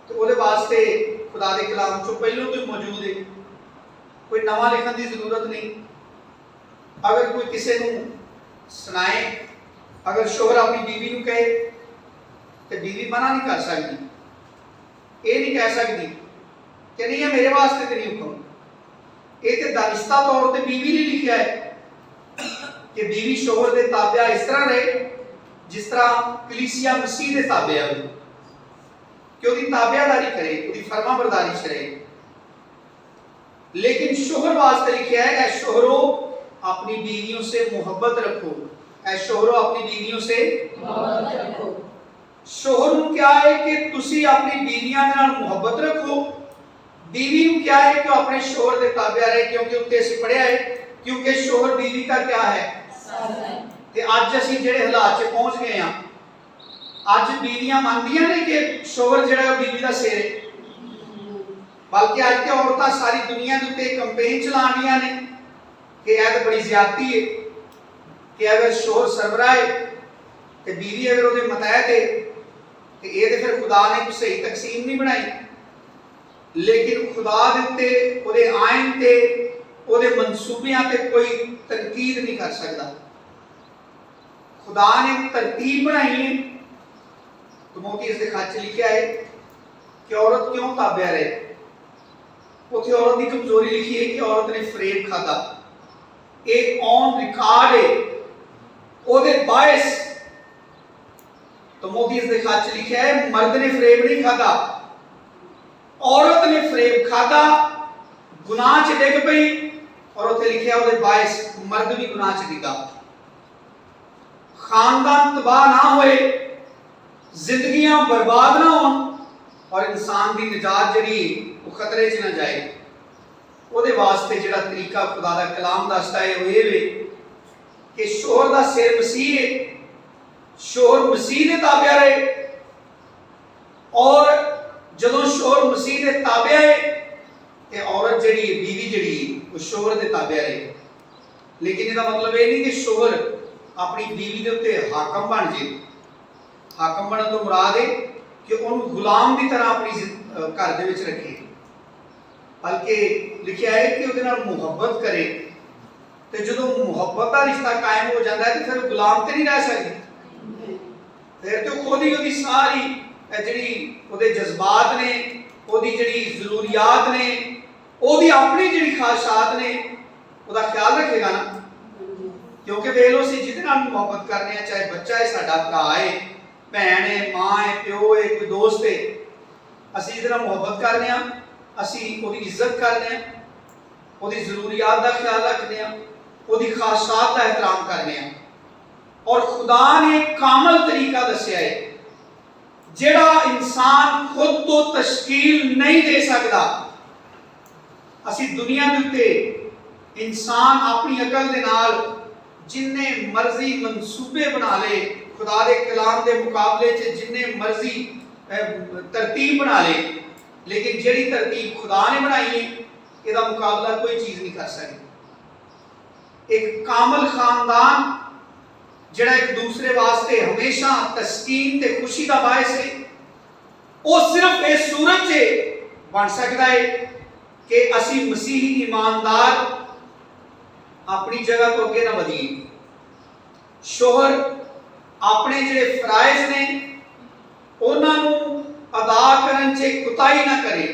तो ਉਹਦੇ वास्ते खुदा के कलाम चो पहलों तो मौजूद है, कोई नवा लिखने की जरूरत नहीं। अगर कोई किसी को सुनाए, अगर शोहर अपनी बीवी को कहे तो बीवी मना नहीं कर सकती, ये नहीं कह सकती कि नहीं है मेरे वास्ते तो नहीं हुक्म। ये तो दानिस्ता तौर पर बीवी ने लिखा है कि बीवी शोहर के ताबे इस तरह रहे जिस तरह कलीसिया मसीह के ताबे है, कि उसकी ताबेदारी करे, उसकी फरमाबरदारी करे। लेकिन शोहर वास्ते लिखा है ऐ शोहरों अपनी बीवियों से मोहब्बत रखो, ऐ शोहरों अपनी बीवियों से मोहब्बत रखो। शोहर ਨੂੰ क्या है कि तुसी अपनी बीवियां ਦੇ ਨਾਲ ਮੁਹੱਬਤ ਰੱਖੋ, बीवी ਨੂੰ क्या है कि अपने शोहर ਦੇ ਤਾਬਿਆ ਰਹੇ, क्योंकि ਉੱਤੇ ਅਸੀਂ ਪੜਿਆ ਹੈ क्योंकि शोहर बीवी का क्या है ਤੇ ਅੱਜ ਅਸੀਂ ਜਿਹੜੇ ਹਾਲਾਤ 'ਚ ਪਹੁੰਚ ਗਏ ਆ, ਅੱਜ बीवियां ਮੰਨਦੀਆਂ ਨੇ कि शोहर ਜਿਹੜਾ बीवी ਦਾ ਸਿਰ ਹੈ, बल्कि ਅੱਜ ਤੇ ਔਰਤਾਂ ਸਾਰੀ ਦੁਨੀਆ ਦੇ ਉੱਤੇ ਕੰਪੇਨ ਚਲਾਉਂਦੀਆਂ ਨੇ कि ਇਹ ਤਾਂ ਬੜੀ ਜ਼ਿਆਦਤੀ ਹੈ कि अगर शोहर सरबराह है ਤੇ बीवी अगर ਉਹਦੇ ਮਤਹਿਤ ਹੈ ਤੇ ਇਹ ਤੇ ਫਿਰ ਖੁਦਾ ਨੇ ਕੋਈ ਸਹੀ ਤਕਸੀਮ ਨਹੀਂ ਬਣਾਈ। लेकिन खुदा ਦੇ ਉੱਤੇ ਉਹਦੇ ਆਇਨ ਤੇ ਉਹਦੇ ਮਨਸੂਬਿਆਂ ਤੇ ਕੋਈ ਤਨਕੀਦ ਨਹੀਂ ਕਰ ਸਕਦਾ। खुदा ने तरतीब बनाई है। तिमोथेयुस के खत लिखा है कि औरत क्यों ताबे रहे, उथे औरत की कमजोरी लिखी है कि औरत ने फरेब खाता, एक ऑन रिकॉर्ड है ओदे बायस। तिमोथेयुस के खत लिखा है मर्द ने फरेब नहीं खाता, औरत ने फरेब खाता, गुनाह च डिग पई, और उथे लिखा ओदे बायस मर्द भी गुनाह च डिगा। खानदान तबाह ना होए, जिंदगियां बर्बाद ना हो, और इंसान की निजात जड़ी वो खतरे च ना जाए। ਉਹਦੇ ਵਾਸਤੇ ਜਿਹੜਾ ਤਰੀਕਾ ਖੁਦਾ ਦਾ ਕਲਾਮ ਦੱਸਦਾ ਹੈ ਉਹ ਇਹ ਵੇ ਕਿ ਸ਼ੋਹਰ ਦਾ ਸਿਰ ਮਸੀਹ ਹੈ, ਸ਼ੋਹਰ ਮਸੀਹ ਦੇ ਤਾਬਿਆ ਰਹੇ, ਔਰ ਜਦੋਂ ਸ਼ੋਹਰ ਮਸੀਹ ਦੇ ਤਾਬਿਆ ਹੈ ਤੇ ਔਰਤ ਜਿਹੜੀ ਹੈ बीवी ਜਿਹੜੀ ਉਹ ਸ਼ੋਹਰ ਦੇ ਤਾਬਿਆ ਰਹੇ। लेकिन ਇਹਦਾ मतलब ਇਹ ਨਹੀਂ ਕਿ ਸ਼ੋਹਰ अपनी बीवी के उत्ते हाकम बन जाए। हाकम बनने तो मुराद है कि उन्हें गुलाम की तरह अपनी घर दे विच रखे, बल्कि लिखा है कि उसदे नाल मुहब्बत करे। तो जो मुहब्बत का रिश्ता कायम हो जाता है तो फिर गुलाम तो नहीं रह सकती, फिर तो खुद ही उसकी सारी जिहड़ी उसदे जज्बात ने, उसदी जिहड़ी जरूरियात ने, उसदी अपनी जिहड़ी ख्वाहिशात ने, उसदा ख्याल रखेगा ना। क्योंकि वे लो सी जिहदे नाल मुहब्बत करने, चाहे बच्चा है, साडा भरा है, भैन है, मां है, प्यो है, कोई दोस्त है, असीं जिहदे नाल मुहब्बत करने आ, असीं ओहदी इज्जत करने आ, ओहदी जरूरियात का ख्याल रखने आ, ओहदी ख्वाहिशात का एहतराम करने आ। और खुदा ने कामल तरीका दस्या है जिहड़ा इंसान खुद तो तश्कील नहीं दे सकता। असीं दुनिया दे उत्ते इंसान अपनी अकल दे नाल जिन्ने मर्जी मनसूबे बना ले, खुदा दे कलाम दे मुकाबले च जिन्ने मर्जी तरतीब बना ले, लेकिन जेड़ी तरतीब खुदा ने बनाई है इसका मुकाबला कोई चीज नहीं कर सकती। एक कामल खानदान जिहड़ा एक दूसरे वास्ते हमेशा तस्कीन ते खुशी का बायस है, वो सिर्फ इस सूरत से बन सकता है कि असी मसीही ईमानदार अपनी जगह तो अगे ना वधिए। शोहर अपने जिहड़े फराइज ने उन्हां नूं अदा करन च कुताही ना करे,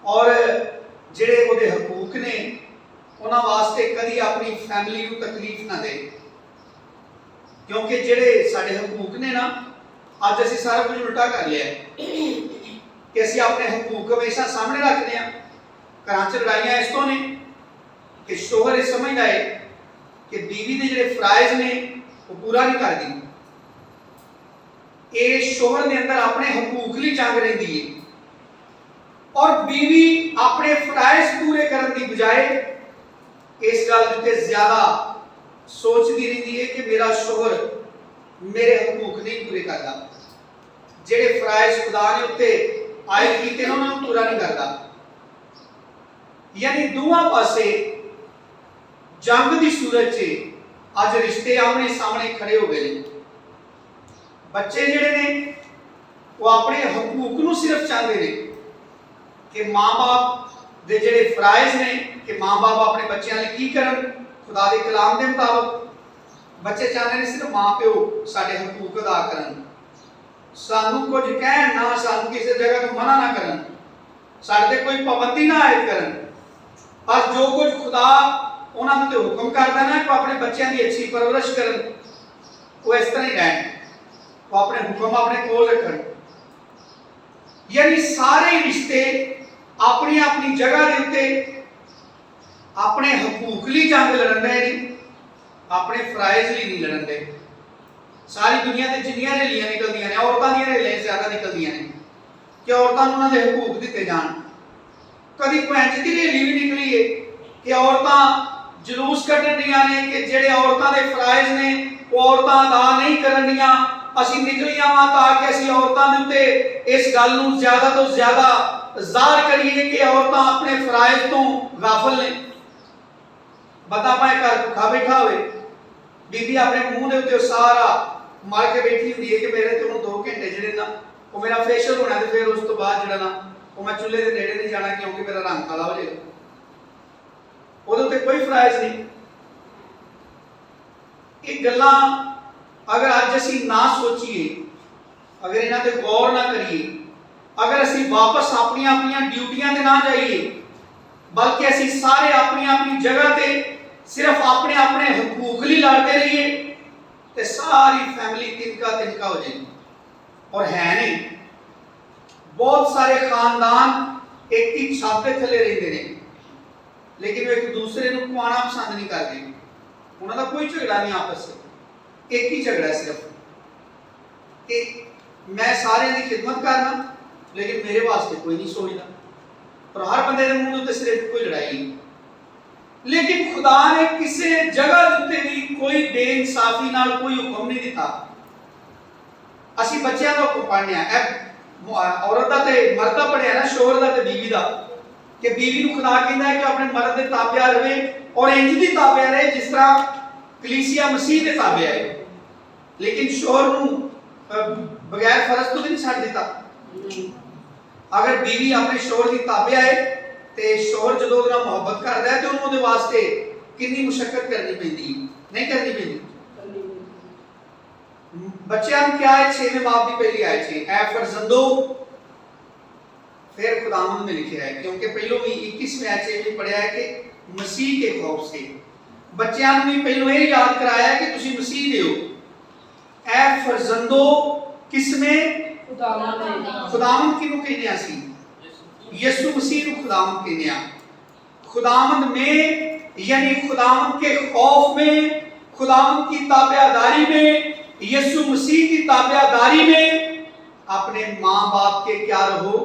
और जिहड़े उहदे हकूक ने उन्हां वास्ते कदी अपनी फैमिली नूं तकलीफ ना दे। क्योंकि जिहड़े साडे हकूक ने ना, अज असीं सारा कुछ उल्टा कर लिया कि असीं अपने हकूक हमेशा सामने रखते हैं। घरां च लड़ाइयां इस तों ने कि शोहर ये समझदा है कि बीवी के जिहड़े फराइज ने वो पूरा नहीं करती, ये शोहर के अंदर अपने हकूक लई जंग रहिंदी है, और बीवी अपने फराइज पूरे करने की बजाय इस गल उत्ते ज्यादा सोचती रहिंदी है कि मेरा शोहर मेरे हकूक नहीं पूरे करता। जिहड़े फराइज खुदा ने उत्ते आयत कीते ने उन्होंने पूरा नहीं करता। यानी दोवां पासे जंग की सूरत च अज रिश्ते आमने सामने खड़े हो गए। बच्चे जिहड़े ने वो अपने हकूक नूं सिर्फ चाहते हैं कि माँ बाप दे जिहड़े फराइज ने कि माँ बाप अपने बच्चों लिए की करन खुदा दे कलाम के मुताबिक। बच्चे चाहते हैं सिर्फ माँ प्यो साडे हकूक अदा करन, सानू कुछ कहन ना, सानू किसी जगह को मना ना करन, साडे ते कोई पाबंदी ना आयद करन। बस जो कुछ खुदा उन्होंने तो हुक्म करता ना कि अपने बच्चों की अच्छी परवरिश करन, वो इस तरह ही रहन, वो अपने हुक्म अपने कोल रखन। यानी सारे रिश्ते अपनी अपनी जगह के उत्ते अपने हकूक लिए जंग लड़न दे नहीं, अपने फराइज लिए नहीं लड़न दे। सारी दुनिया के जिन्नियां रैलियां निकलदियां ने, औरतां दी रैलियां ज्यादा निकलदियां ने कि औरतां नूं उन्हां दे हकूक दिते जाण। कदी पंच दी रैली भी निकली है कि औरतां जुलूस कढणियां ने कि जेड़े औरतां दे फराइज ने वो औरतां अदा नहीं करनियां। ਅਸੀਂ ਨਿਕਲੀਆਂ ਵਾ ਤਾਂ ਕਿ ਅਸੀਂ ਔਰਤਾਂ ਦੇ ਉੱਤੇ ਇਸ ਗੱਲ ਨੂੰ ਜ਼ਿਆਦਾ ਤੋਂ ਜ਼ਿਆਦਾ ਜ਼ਾਹਰ ਕਰੀਏ ਕਿ ਔਰਤਾਂ ਆਪਣੇ ਫਰਾਇਜ਼ ਤੋਂ ਗਾਫਲ ਨੇ। ਬੰਦਾ ਭਾਵੇਂ ਘਰ ਭੁੱਖਾ ਬੈਠਾ ਹੋਵੇ, ਬੀਬੀ ਆਪਣੇ ਮੂੰਹ ਦੇ ਉੱਤੇ ਸਾਰਾ ਮਾਰ ਕੇ ਬੈਠੀ ਹੁੰਦੀ ਹੈ ਕਿ ਮੇਰੇ ਤੇ ਹੁਣ 2 ਘੰਟੇ ਜਿਹੜੇ ਨਾ ਉਹ ਮੇਰਾ ਫੇਸ਼ੀਅਲ ਹੋਣਾ ਤੇ ਫਿਰ ਉਸ ਤੋਂ ਬਾਅਦ ਜਿਹੜਾ ਨਾ ਉਹ ਮੈਂ ਚੁੱਲ੍ਹੇ ਦੇ ਨੇੜੇ ਨਹੀਂ ਜਾਣਾ ਕਿਉਂਕਿ ਮੇਰਾ ਰੰਗ ਕਾਲਾ ਹੋ ਜਾਏਗਾ। ਉਹਦੇ ਉੱਤੇ ਕੋਈ ਫਰਾਇਜ਼ ਨਹੀਂ। ਇਹ ਗੱਲਾਂ अगर अज असी ना सोचिए, अगर इन्हां ते गौर ना करिए, अगर असी वापस अपनी अपनी ड्यूटियां ते ना जाइए, बल्कि असी सारे अपनी अपनी जगह ते सिर्फ अपने अपने हकूक लिए लड़ते रहिए तो सारी फैमिली तिनका तिनका हो जाएगी। और है नहीं, बहुत सारे खानदान एक ही छत के थले रहते हैं लेकिन वो एक दूसरे को खुआना पसंद नहीं करते। उन्होंने कोई झगड़ा नहीं आपस में, एक ही झगड़ा है सिर्फ कि मैं सारे की खिदमत करना लेकिन मेरे वास्ते कोई नहीं सोचता। और हर बंदे के मुंह उत्ते सिर्फ कोई लड़ाई। लेकिन खुदा ने किसी जगह उत्ते भी कोई बेइंसाफी नाल कोई हुक्म नहीं दिता। असी बच्चों का हुक्म पढ़ने औरत का ते मर्द का पढ़िया ना, शोहर का ते बीवी का कि बीवी को खुदा कहता है कि अपने मर्द के ताबिया रहे और इंज भी ताबिया रहे जिस तरह कलीसिया मसीह के ताबिया है। लेकिन शोहर नूं बगैर फर्ज तो नहीं छड़ दिता। अगर बीवी अपने शोहर की ताबिया है तो शोहर जो मोहब्बत करता है तो उन्होंने वास्ते कितनी मुशक्कत करनी पैंदी, नहीं करनी पैंदी। बच्चों को क्या है 6वें बाब की पहली आयत है, ऐ फरजंदो, फिर खुदावंद में लिखा है क्योंकि पहलों भी 21वें आयत में पढ़ा है कि मसीह के खौफ से। बच्चों ने भी पहलों ये याद कराया कि तुसी मसीह दे हो। ऐ फरजंदो किसमें? खुदावंद किनु कहने आसी? यीशु मसीह को खुदावंद कहने आ। खुदावंद में यानी खुदावंद के खौफ में, खुदावंद की ताबियादारी में, यीशु मसीह की ताबियादारी में अपने माँ बाप के क्या रहो?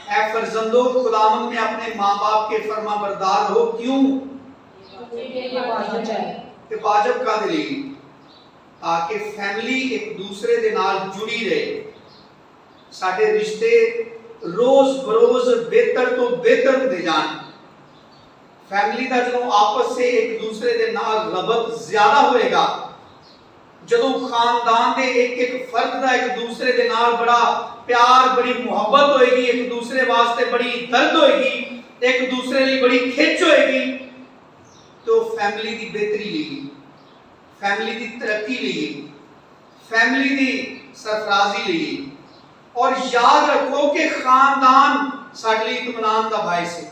ऐ फरजंदो खुदावंद में अपने माँ बाप के फरमाबरदार हो। क्यों? कि वाजिब का दिली ताकि फैमिली एक दूसरे दे नाल जुड़ी रहे, साडे रिश्ते रोज बरोज बेहतर तो बेहतर होते जान। फैमिली का जो आपस से एक दूसरे दे नाल रबत ज्यादा होएगा, जदों खानदान दे एक एक फर्द दा एक दूसरे दे नाल बड़ा प्यार बड़ी मुहब्बत होएगी, एक दूसरे वास्ते बड़ी दर्द होएगी, एक दूसरे लिए बड़ी खिंच होएगी, तो फैमिली की बेहतरी लिए, फैमिली की तरक्की लिए, फैमिली की सरफराजी लिए। और याद रखो कि खानदान साडे लिए इत्मीनान का बायस है।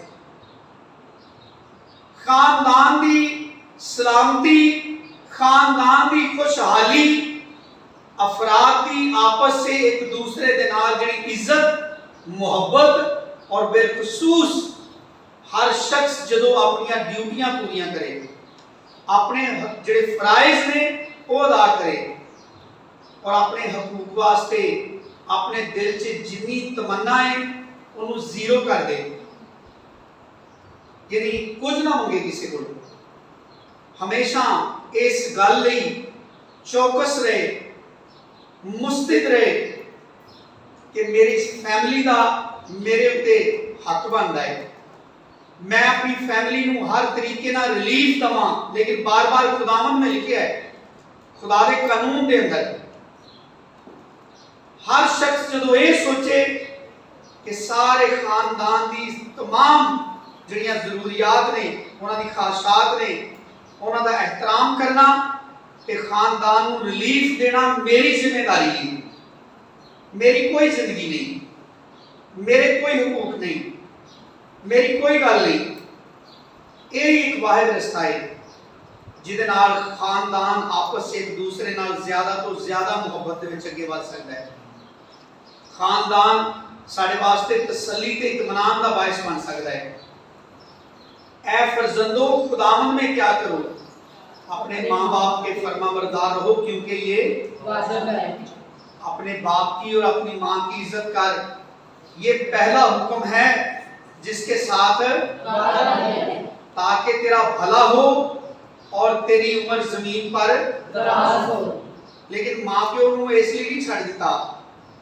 खानदान की सलामती, खानदान की खुशहाली, अफराद की आपस से एक दूसरे के नाल जिहड़ी इज्जत मुहब्बत और बिलखसूस हर शख्स जदों अपनी ड्यूटियां पूरियां करे, अपने जिहड़े फराइज ने वो अदा करे और अपने हकूक वास्ते अपने दिल च जिन्नी तमन्ना है उन्होंने जीरो कर दे, यानी कुछ ना मंगे किसी को। हमेशा इस गल लई चौकस रहे, मुस्तैद रहे कि मेरी फैमिली का मेरे उत्ते हक बनता है। मैं अपनी फैमिली को हर तरीके ना रिलीफ दवा, लेकिन बार बार खुदावन में लिखा है खुदा के कानून के अंदर हर शख्स जो ये सोचे कि सारे खानदान की तमाम जड़ियां जरूरियात ने, उन्होंने ख्वाहिशात ने, उन्होंने एहतराम करना ते खानदान को रिलीफ देना मेरी जिम्मेदारी है। मेरी कोई जिंदगी नहीं, मेरे कोई हुकूक नहीं, मेरी कोई गल नहीं। यही एक वाहिद रास्ता है जिहदे नाल खानदान आपस एक दूसरे नाल ज्यादा तो ज्यादा मुहब्बत दे विच अगे बढ़ सकता है। खानदान साडे वास्ते तसल्ली ते इत्मीनान का बायस बन सकता है। ऐ फरजंदो खुदावंद में क्या करो, अपने माँ बाप के फरमाबरदार रहो, क्योंकि ये वाजिब है। अपने बाप की और अपनी माँ की इज्जत कर, ये पहला हुक्म है जिसके साथ वादा है, ताकि तेरा भला हो और तेरी उम्र जमीन पर दराज हो। लेकिन माँ प्यो को इसलिए नहीं छड़ दिता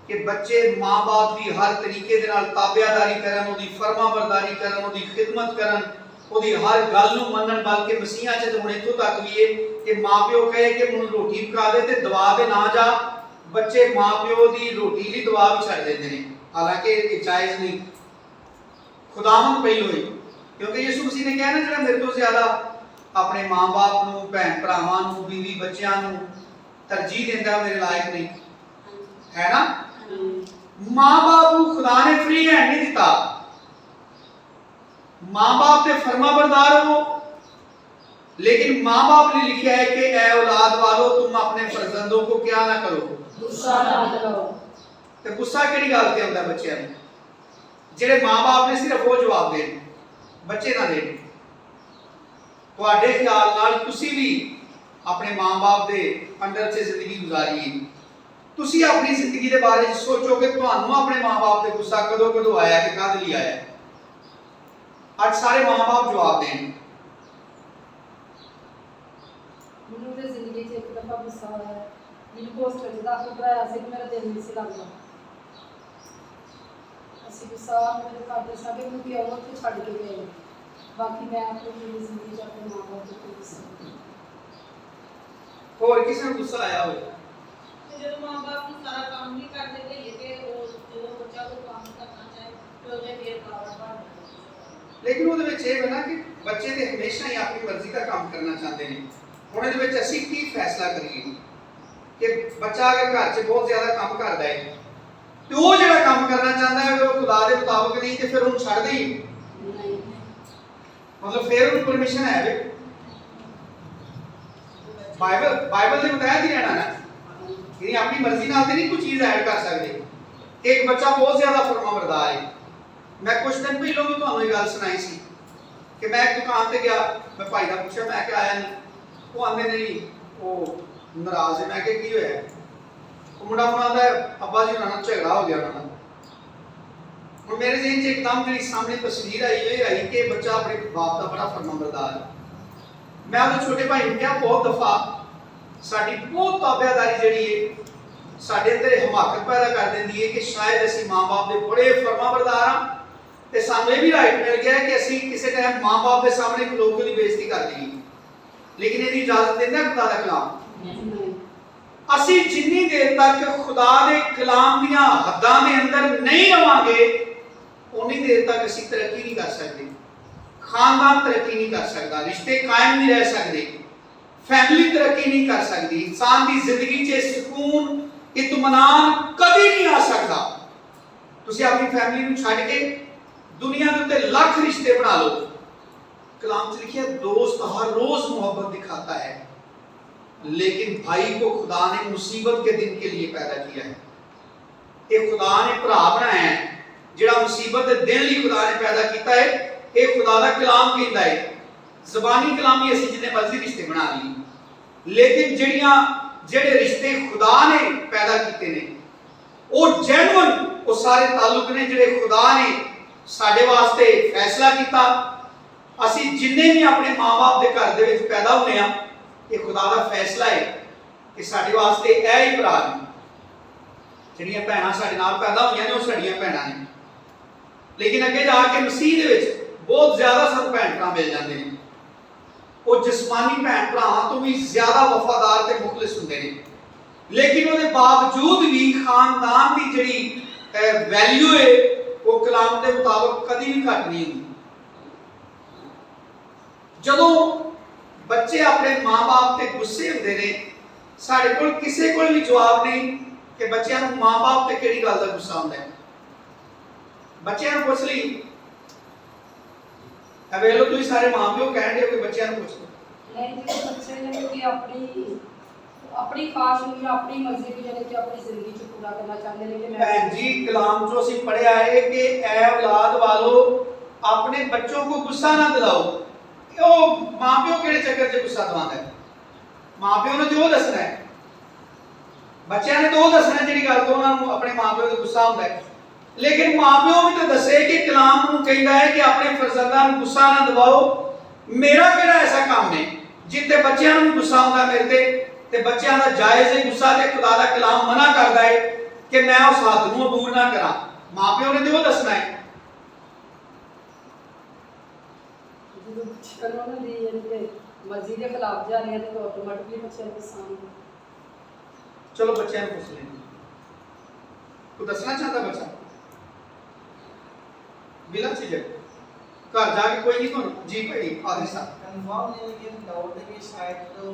कि बच्चे माँ बाप की हर तरीके दे नाल ताबेदारी करन, ओदी फरमाबरदारी करन, ओदी खिदमत करन, ओदी हर गल नूं मनन। बल्कि मसीहा च हुण इत्थों तक भी है कि माँ प्यो कहे कि मैनूं रोटी पका दे ते दवा दे ना जा, बच्चे माँ प्यो की रोटी ली दवा भी छड़ देते हैं, हालांकि ये जायज नहीं। खुदावंद पहलो ही, क्योंकि यीशु मसीह ने कहा ना जो मेरे तो ज्यादा अपने माँ बाप को, भैन भरावां को, बीवी बच्चों को तरजीह देता मेरे लायक नहीं है ना। माँ बाप को खुदा ने फ्री हैंड नहीं दिता, माँ बाप के फरमाबरदार हो, लेकिन माँ बाप ने लिखा है कि ऐ औलाद वालों तुम अपने फर्जंदों को क्या ना करो, गुस्सा ना करो। तो गुस्सा किहड़ी गल ते आउंदा बच्चों ने, जेडे माँ बाप ने सिर्फ वो जवाब देन, बच्चे ना देन। तुहाडे ख्याल नाल तुसी भी अपने माँ बाप दे अंडर च जिंदगी गुजारी है, तुसी अपनी जिंदगी के बारे सोचो कि तुहानू अपने माँ बाप ते गुस्सा कदों कदों आया कि कद लई आया। आज सारे माँ बाप जवाब देन। ਮੈਨੂੰ ਤੇ ਜ਼ਿੰਦਗੀ 'ਚ ਇੱਕ ਦਫਾ ਗੁੱਸਾ ਆਇਆ, ਮੈਨੂੰ ਪੋਸਟਰ 'ਚ ਦਾਖਲ ਕਰਾਇਆ ਸੀ ਕਿ ਮੇਰਾ ਦਿਲ ਨਹੀਂ ਸੀ ਲੱਗਦਾ। ਅਸੀਂ ਗੁੱਸਾ ਮੇਰੇ ਘਰ ਦੇ ਸਾਡੇ ਨੂੰ ਪਿਓ ਉੱਥੇ ਛੱਡ ਕੇ ਗਏ, ਬਾਕੀ ਮੈਂ ਆਪਣੀ ਪੂਰੀ ਜ਼ਿੰਦਗੀ 'ਚ ਆਪਣੇ ਮਾਂ ਬਾਪ ਤੇ ਗੁੱਸਾ ਕੀਤਾ। ਹੋਰ ਕਿਸੇ ਨੂੰ ਗੁੱਸਾ ਆਇਆ ਹੋਵੇ? ਜਦੋਂ ਮਾਂ ਬਾਪ ਨੂੰ ਸਾਰਾ ਕੰਮ ਨਹੀਂ ਕਰਦੇ ਤੇ ਤੇ ਉਹ ਜਦੋਂ ਬੱਚਾ ਕੋਈ ਕੰਮ ਕਰਨਾ ਚਾਹੇ ਤੇ ਉਹਦੇ ਫੇਰ ਕਾਵੜ ਪਾ। लेकिन ਉਹਦੇ ਵਿੱਚ ਇਹ ਹੈ ਨਾ ਕਿ ਬੱਚੇ ਤੇ ਹਮੇਸ਼ਾ ਹੀ ਆਪਣੀ ਮਰਜ਼ੀ ਦਾ ਕੰਮ ਕਰਨਾ ਚਾਹੁੰਦੇ ਨੇ। ਹੁਣ ਇਹਦੇ ਵਿੱਚ ਅਸੀਂ ਕੀ ਫੈਸਲਾ ਕਰੀਏ ਕਿ ਬੱਚਾ ਅਗਰ ਘਰ 'ਚ ਬਹੁਤ ਜ਼ਿਆਦਾ ਕੰਮ ਕਰਦਾ ਹੈ ਤੇ ਉਹ ਜਿਹੜਾ ਕੰਮ ਕਰਨਾ ਚਾਹੁੰਦਾ ਹੈ ਉਹ ਖੁਦਾ ਦੇ ਮੁਤਾਬਕ ਨਹੀਂ ਤੇ ਫਿਰ ਉਹਨੂੰ ਛੱਡ ਦੇਈਏ, ਨਹੀਂ मतलब फिर ਉਹਨੂੰ ਪਰਮਿਸ਼ਨ ਹੈ ਵੇ। ਬਾਈਬਲ ਦੇ ਮੁਤਾਬਕ ਹੀ ਰਹਿਣਾ ਨਾ, ਯਾਨੀ ਆਪਣੀ ਮਰਜ਼ੀ ਨਾਲ ਤੇ ਨਹੀਂ ਕੋਈ ਚੀਜ਼ ਐਡ ਕਰ ਸਕਦੇ। ਇੱਕ ਬੱਚਾ ਬਹੁਤ ਜ਼ਿਆਦਾ ਫਰਮਾਬਰਦਾਰ ਹੈ। मैं कुछ दिन पहले भी ਤੁਹਾਨੂੰ ਇਹ ਗੱਲ ਸੁਣਾਈ ਸੀ ਕਿ ਮੈਂ ਇੱਕ ਦੁਕਾਨ ਤੇ ਗਿਆ, ਮੈਂ ਭਾਈ ਦਾ ਪੁੱਛਿਆ ਮੈਂ ਕਿ ਆਇਆ ਨਹੀਂ, ਉਹ ਆਂਦੇ ਨਹੀਂ ਉਹ ਨਾਰਾਜ਼ ਹੈ। ਮੈਂ ਕਿ ਕੀ ਹੋਇਆ? ਉਹ ਮੁੰਡਾ ਆਂਦਾ ਅੱਬਾ ਜੀ ਨਾਲ ਝਗੜਾ ਹੋ ਗਿਆ ਉਹਨਾਂ ਦਾ। ਹੁਣ ਮੇਰੇ ਜ਼ਿਹਨ 'ਚ ਇੱਕਦਮ ਜਿਹੜੀ ਸਾਹਮਣੇ ਤਸਵੀਰ ਆਈ ਕਿ ਬੱਚਾ ਆਪਣੇ ਬਾਪ ਦਾ ਬੜਾ ਫਰਮਾਬਰਦਾਰ ਹੈ। ਮੈਂ ਉਹਦੇ ਛੋਟੇ ਭਾਈ ਨੂੰ ਕਿਹਾ ਬਹੁਤ ਦਫਾ ਸਾਡੀ ਬਹੁਤ ਤਾਬੇਦਾਰੀ ਜਿਹੜੀ ਹੈ ਸਾਡੇ ਅੰਦਰ ਹਮਾਕਤ ਪੈਦਾ ਕਰ ਦਿੰਦੀ ਹੈ ਕਿ ਸ਼ਾਇਦ ਅਸੀਂ ਮਾਂ-ਬਾਪ ਦੇ ਬੜੇ ਫਰਮਾਬਰਦਾਰ ਹਾਂ ਤੇ ਸਾਨੂੰ ਇਹ ਵੀ ਰਾਈਟ ਮਿਲ ਗਿਆ ਕਿ ਅਸੀਂ ਕਿਸੇ ਟਾਈਮ ਮਾਂ-ਬਾਪ ਦੇ ਸਾਹਮਣੇ ਖਲੋ ਕੇ ਦੀ ਬੇਇੱਜ਼ਤੀ ਕਰ ਦਈਏ, ਲੇਕਿਨ ਇਹਦੀ ਇਜਾਜ਼ਤ ਦਿੰਦਾ ਖੁਦਾ ਦਾ ਕਲਾਮ। ਅਸੀਂ ਜਿੰਨੀ ਦੇਰ ਤੱਕ ਖੁਦਾ ਦੇ ਕਲਾਮ ਦੀਆਂ ਹੱਦਾਂ ਦੇ ਅੰਦਰ ਨਹੀਂ ਰਵਾਂਗੇ ਉਨੀ ਦੇਰ ਤੱਕ ਅਸੀਂ ਤਰੱਕੀ ਨਹੀਂ ਕਰ ਸਕਦੇ। ਖਾਨਦਾਨ ਤਰੱਕੀ ਨਹੀਂ ਕਰ ਸਕਦਾ, ਰਿਸ਼ਤੇ ਕਾਇਮ ਨਹੀਂ ਰਹਿ ਸਕਦੇ, ਫੈਮਿਲੀ ਤਰੱਕੀ ਨਹੀਂ ਕਰ ਸਕਦੀ, ਇਨਸਾਨ ਦੀ ਜ਼ਿੰਦਗੀ 'ਚ ਸਕੂਨ ਇਤਮਾਨਾਨ ਕਦੀ ਨਹੀਂ ਆ ਸਕਦਾ। ਤੁਸੀਂ ਆਪਣੀ ਫੈਮਿਲੀ ਨੂੰ ਛੱਡ ਕੇ दुनिया के उत्ते लाख रिश्ते बना लो, कलाम से लिखिए दोस्त हर रोज मोहब्बत दिखाता है, लेकिन भाई को खुदा ने मुसीबत के दिन के लिए पैदा किया है। ये खुदा ने भरा बनाया है जेड़ा मुसीबत के दिन लिए खुदा ने पैदा किया है। ये खुदा का कलाम कहता है। ज़बानी कलामी असीं जिन्ने मर्जी रिश्ते बना लिए, लेकिन जेड़े रिश्ते खुदा ने पैदा किए ने वो जेन्युइन वो सारे ताल्लुक ने जेड़े खुदा ने साडे वास्ते फैसला किया। असी जिन्ने भी अपने माँ बाप के घर दे पैदा होने आ, ये खुदा का फैसला है कि साडे वास्ते ऐ ही भरा ने। ਜਿਹੜੀਆਂ ਭੈਣਾਂ ਸਾਡੇ ਨਾਲ ਪੈਦਾ ਹੋਈਆਂ ਨੇ ਉਹ ਸਾਡੀਆਂ ਭੈਣਾਂ ਨੇ, ਲੇਕਿਨ ਅੱਗੇ ਜਾ ਕੇ ਮਸੀਹ ਦੇ ਵਿੱਚ ਬਹੁਤ ਜ਼ਿਆਦਾ ਸਾਨੂੰ ਭੈਣ ਭਰਾ ਮਿਲ ਜਾਂਦੇ ਨੇ। ਉਹ ਜਿਸਮਾਨੀ ਭੈਣ ਭਰਾਵਾਂ ਤੋਂ ਵੀ ਜ਼ਿਆਦਾ ਵਫਾਦਾਰ ਤੇ ਮੁਖਲਿਸ ਹੁੰਦੇ ਨੇ, ਲੇਕਿਨ ਉਹਦੇ ਬਾਵਜੂਦ ਵੀ ਖਾਨਦਾਨ ਦੀ ਜਿਹੜੀ ਵੈਲਿਊ ਹੈ ਉਹ ਕਲਾਮ ਦੇ ਮੁਤਾਬਕ ਕਦੀ ਵੀ ਘੱਟ ਨਹੀਂ ਹੁੰਦੀ। ਜਦੋਂ ਬੱਚੇ ਆਪਣੇ ਮਾਂ-ਬਾਪ ਤੇ ਗੁੱਸੇ ਹੁੰਦੇ ਨੇ, ਸਾਡੇ ਕੋਲ ਕਿਸੇ ਕੋਲ ਵੀ ਜਵਾਬ ਨਹੀਂ ਕਿ ਬੱਚਿਆਂ ਨੂੰ ਮਾਂ-ਬਾਪ ਤੇ ਕਿਹੜੀ ਗੱਲ ਦਾ ਗੁੱਸਾ ਹੁੰਦਾ ਹੈ। ਬੱਚਿਆਂ ਨੂੰ ਪੁੱਛ ਲਈ, ਵੇਖ ਲਓ ਤੁਸੀਂ ਸਾਰੇ ਮਾਂ-ਪਿਓ ਕਹਿੰਦੇ ਹੋ ਕਿ ਬੱਚਿਆਂ ਨੂੰ ਪੁੱਛ ਲਓ। ਨਹੀਂ ਜਿਹੜੇ ਬੱਚੇ ਨੇ ਕਿ ਆਪਣੀ ਖਾਸ ਨੂੰ ਜਾਂ ਆਪਣੀ ਮਰਜ਼ੀ ਨੂੰ ਜਿਹੜੇ ਕਿ ਆਪਣੀ ਜ਼ਿੰਦਗੀ 'ਚ ਪੂਰਾ ਕਰਨਾ ਚਾਹੁੰਦੇ ਨੇ ਕਿ ਮੈਂ ਭੈਣ ਜੀ ਕਲਾਮ ਜੋ ਅਸੀਂ ਪढ़िया है कि ऐ औलाद वालों अपने बच्चों को गुस्सा ना दिलाओ। ਉਹ ਮਾਂ-ਪਿਓ ਕਿਹੜੇ ਚੱਕਰ 'ਚ ਗੁੱਸਾ ਦਿਵਾਉਂਦਾ ਹੈ? ਮਾਂ-ਪਿਓ ਨੇ ਜੋ ਦੱਸਣਾ ਹੈ, ਬੱਚਿਆਂ ਨੇ ਤਾਂ ਉਹ ਦੱਸਣਾ ਜਿਹੜੀ ਗੱਲ ਤੋਂ ਉਹਨਾਂ ਨੂੰ ਆਪਣੇ ਮਾਂ-ਪਿਓ ਤੇ ਗੁੱਸਾ ਹੁੰਦਾ ਹੈ। ਲੇਕਿਨ ਮਾਂ-ਪਿਓ ਵੀ ਤਾਂ ਦੱਸੇ ਕਿ ਕਲਾਮ ਨੂੰ ਕਹਿੰਦਾ ਹੈ ਕਿ ਆਪਣੇ ਫਰਜ਼ੰਦਾਂ ਨੂੰ ਗੁੱਸਾ ਨਾ ਦਿਵਾਓ। ਮੇਰਾ ਕਿਹੜਾ ਐਸਾ ਕੰਮ ਹੈ ਜਿੱਤੇ ਬੱਚਿਆਂ ਨੂੰ ਗੁੱਸਾ ਹੁੰਦਾ ਮੇਰੇ ਤੇ ਬੱਚਿਆਂ ਦਾ ਜਾਇਜ਼ ਹੈ ਗੁੱਸਾ, ਤੇ ਖੁਦਾ ਦਾ ਕਲਾਮ ਮਨਾ ਕਰਦਾ ਹੈ ਕਿ ਮੈਂ ਉਸ ਹੱਦ ਨੂੰ ਅਬੂਰ ਨਾ ਕਰਾਂ। ਮਾਂ-ਪਿਓ ਨੇ ਤੇ ਉਹ ਦੱਸਣਾ ਹੈ। ਜਦੋਂ ਬੱਚਿਆਂ ਨੂੰ ਉਹਨਾਂ ਦੀ ਯਾਨੀ ਕਿ ਮਰਜ਼ੀ ਦੇ ਖਿਲਾਫ ਜਾ ਰਹੀਆਂ ਤੇ ਆਟੋਮੈਟਿਕਲੀ ਬੱਚਿਆਂ ਨੂੰ ਗੁੱਸਾ ਆਉਂਦਾ। ਚਲੋ ਬੱਚਿਆਂ ਨੂੰ ਪੁੱਛ ਲੈਂਦੇ, ਕੋਈ ਦੱਸਣਾ ਚਾਹਤਾ ਬੱਚਾ? ਬਿਲਾ ਚੀਜ਼ ਘਰ ਜਾ ਕੇ ਕੋਈ ਨਹੀਂ ਤੁਹਾਨੂੰ ਜੀ ਭਾਈ ਆਦਿ ਸਾਹਿਬ कन्फर्म नहीं लेकिन डाउट है कि शायद तो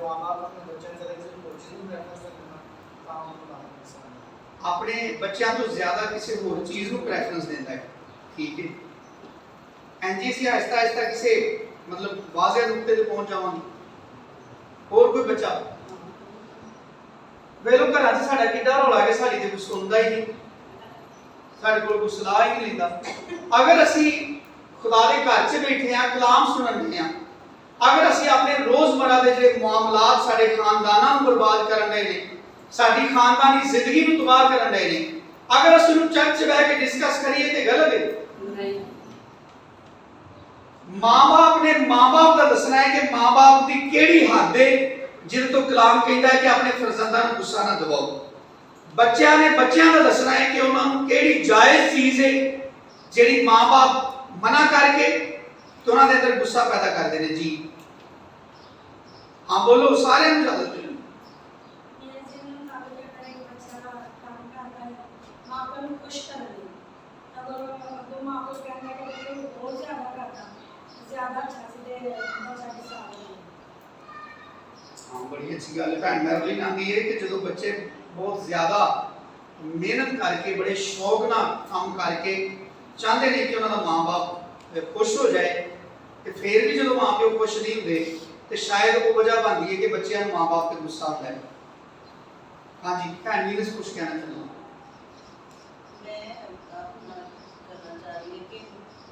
माँ बाप अपने बच्चों की तरफ से कोचिंग प्रेफर करना काम को लाना पसंद ਆਪਣੇ ਬੱਚਿਆਂ ਤੋਂ ਜ਼ਿਆਦਾ ਕਿਸੇ ਹੋਰ ਚੀਜ਼ ਨੂੰ ਪ੍ਰੈਫਰੈਂਸ ਦਿੰਦਾ ਹੈ। ਠੀਕ ਹੈ, ਐਂਜੀ ਅਸੀਂ ਆਹਿਸਤਾ ਆਹਿਸਤਾ ਕਿਸੇ ਮਤਲਬ ਵਾਜ਼ਿਹ ਨੁਕਤੇ ਤੇ ਪਹੁੰਚ ਜਾਵਾਂਗੇ। ਹੋਰ ਕੋਈ ਬੱਚਾ ਵੇਲੋ ਘਰਾਂ 'ਚ ਸਾਡਾ ਕਿੱਡਾ ਰੌਲਾ ਕਿ ਸਾਡੀ ਤੇ ਕੁਝ ਸੁਣਦਾ ਹੀ ਨਹੀਂ, ਸਾਡੇ ਕੋਲ ਕੋਈ ਸਲਾਹ ਹੀ ਨਹੀਂ ਲੈਂਦਾ। ਅਗਰ ਅਸੀਂ ਖੁਦਾ ਦੇ ਘਰ 'ਚ ਬੈਠੇ ਆ ਕਲਾਮ ਸੁਣਨ ਦੇ ਆ, ਅਗਰ ਅਸੀਂ ਆਪਣੇ ਰੋਜ਼ਮਰਾ ਦੇ ਜਿਹੜੇ ਮਾਮਲਾਤ ਸਾਡੇ ਖਾਨਦਾਨਾਂ ਨੂੰ ਬਰਬਾਦ ਕਰਨ ਦੇ ਨੇ, ਸਾਡੀ ਖਾਨਦਾਨੀ ਜ਼ਿੰਦਗੀ ਨੂੰ ਤਬਾਹ ਕਰਨ ਦੇ ਨੇ, ਅਗਰ ਅਸੀਂ ਨੂੰ ਚਰਚ 'ਚ ਬਹਿ ਕੇ ਡਿਸਕਸ ਕਰੀਏ ਤੇ ਗਲਤ ਹੈ। ਨਹੀਂ, ਮਾਂ-ਬਾਪ ਨੇ ਮਾਂ-ਬਾਪ ਦਾ ਦੱਸਣਾ ਹੈ ਕਿ ਮਾਂ-ਬਾਪ ਦੀ ਕਿਹੜੀ ਹੱਦ ਹੈ ਜਿਹਦੇ ਤੋਂ ਕਲਾਮ ਕਹਿੰਦਾ ਹੈ ਕਿ ਆਪਣੇ ਫਰਜ਼ੰਦਾਂ ਨੂੰ ਗੁੱਸਾ ਨਾ ਦਿਵਾਓ। ਬੱਚਿਆਂ ਨੇ ਬੱਚਿਆਂ ਦਾ ਦੱਸਣਾ ਹੈ ਕਿ ਉਹਨਾਂ ਨੂੰ ਕਿਹੜੀ ਜਾਇਜ਼ ਚੀਜ਼ ਹੈ ਜਿਹੜੀ ਮਾਂ-ਬਾਪ ਮਨਾ ਕਰਕੇ ਤੇ ਉਹਨਾਂ ਦੇ ਅੰਦਰ ਗੁੱਸਾ ਪੈਦਾ ਕਰਦੇ ਨੇ। ਜੀ ਹਾਂ ਬੋਲੋ, ਸਾਰਿਆਂ ਨੂੰ ਇਜਾਜ਼ਤ ਦਿਓ। हाँ बड़ी अच्छी गल भैन मैरलिन आती है कि जो बच्चे बहुत ज़्यादा मेहनत करके बड़े शौक ना काम करके चाहते हैं कि उन्होंने माँ बाप खुश हो जाए, तो फिर भी जो माँ प्यो खुश नहीं होंगे तो शायद वो वजह बनती है कि बच्चों माँ बाप पर गुस्सा आता है। हाँ जी भैन जी ने कुछ कहना चाहूँगा। मैं अपना करना चाह रही हूँ कि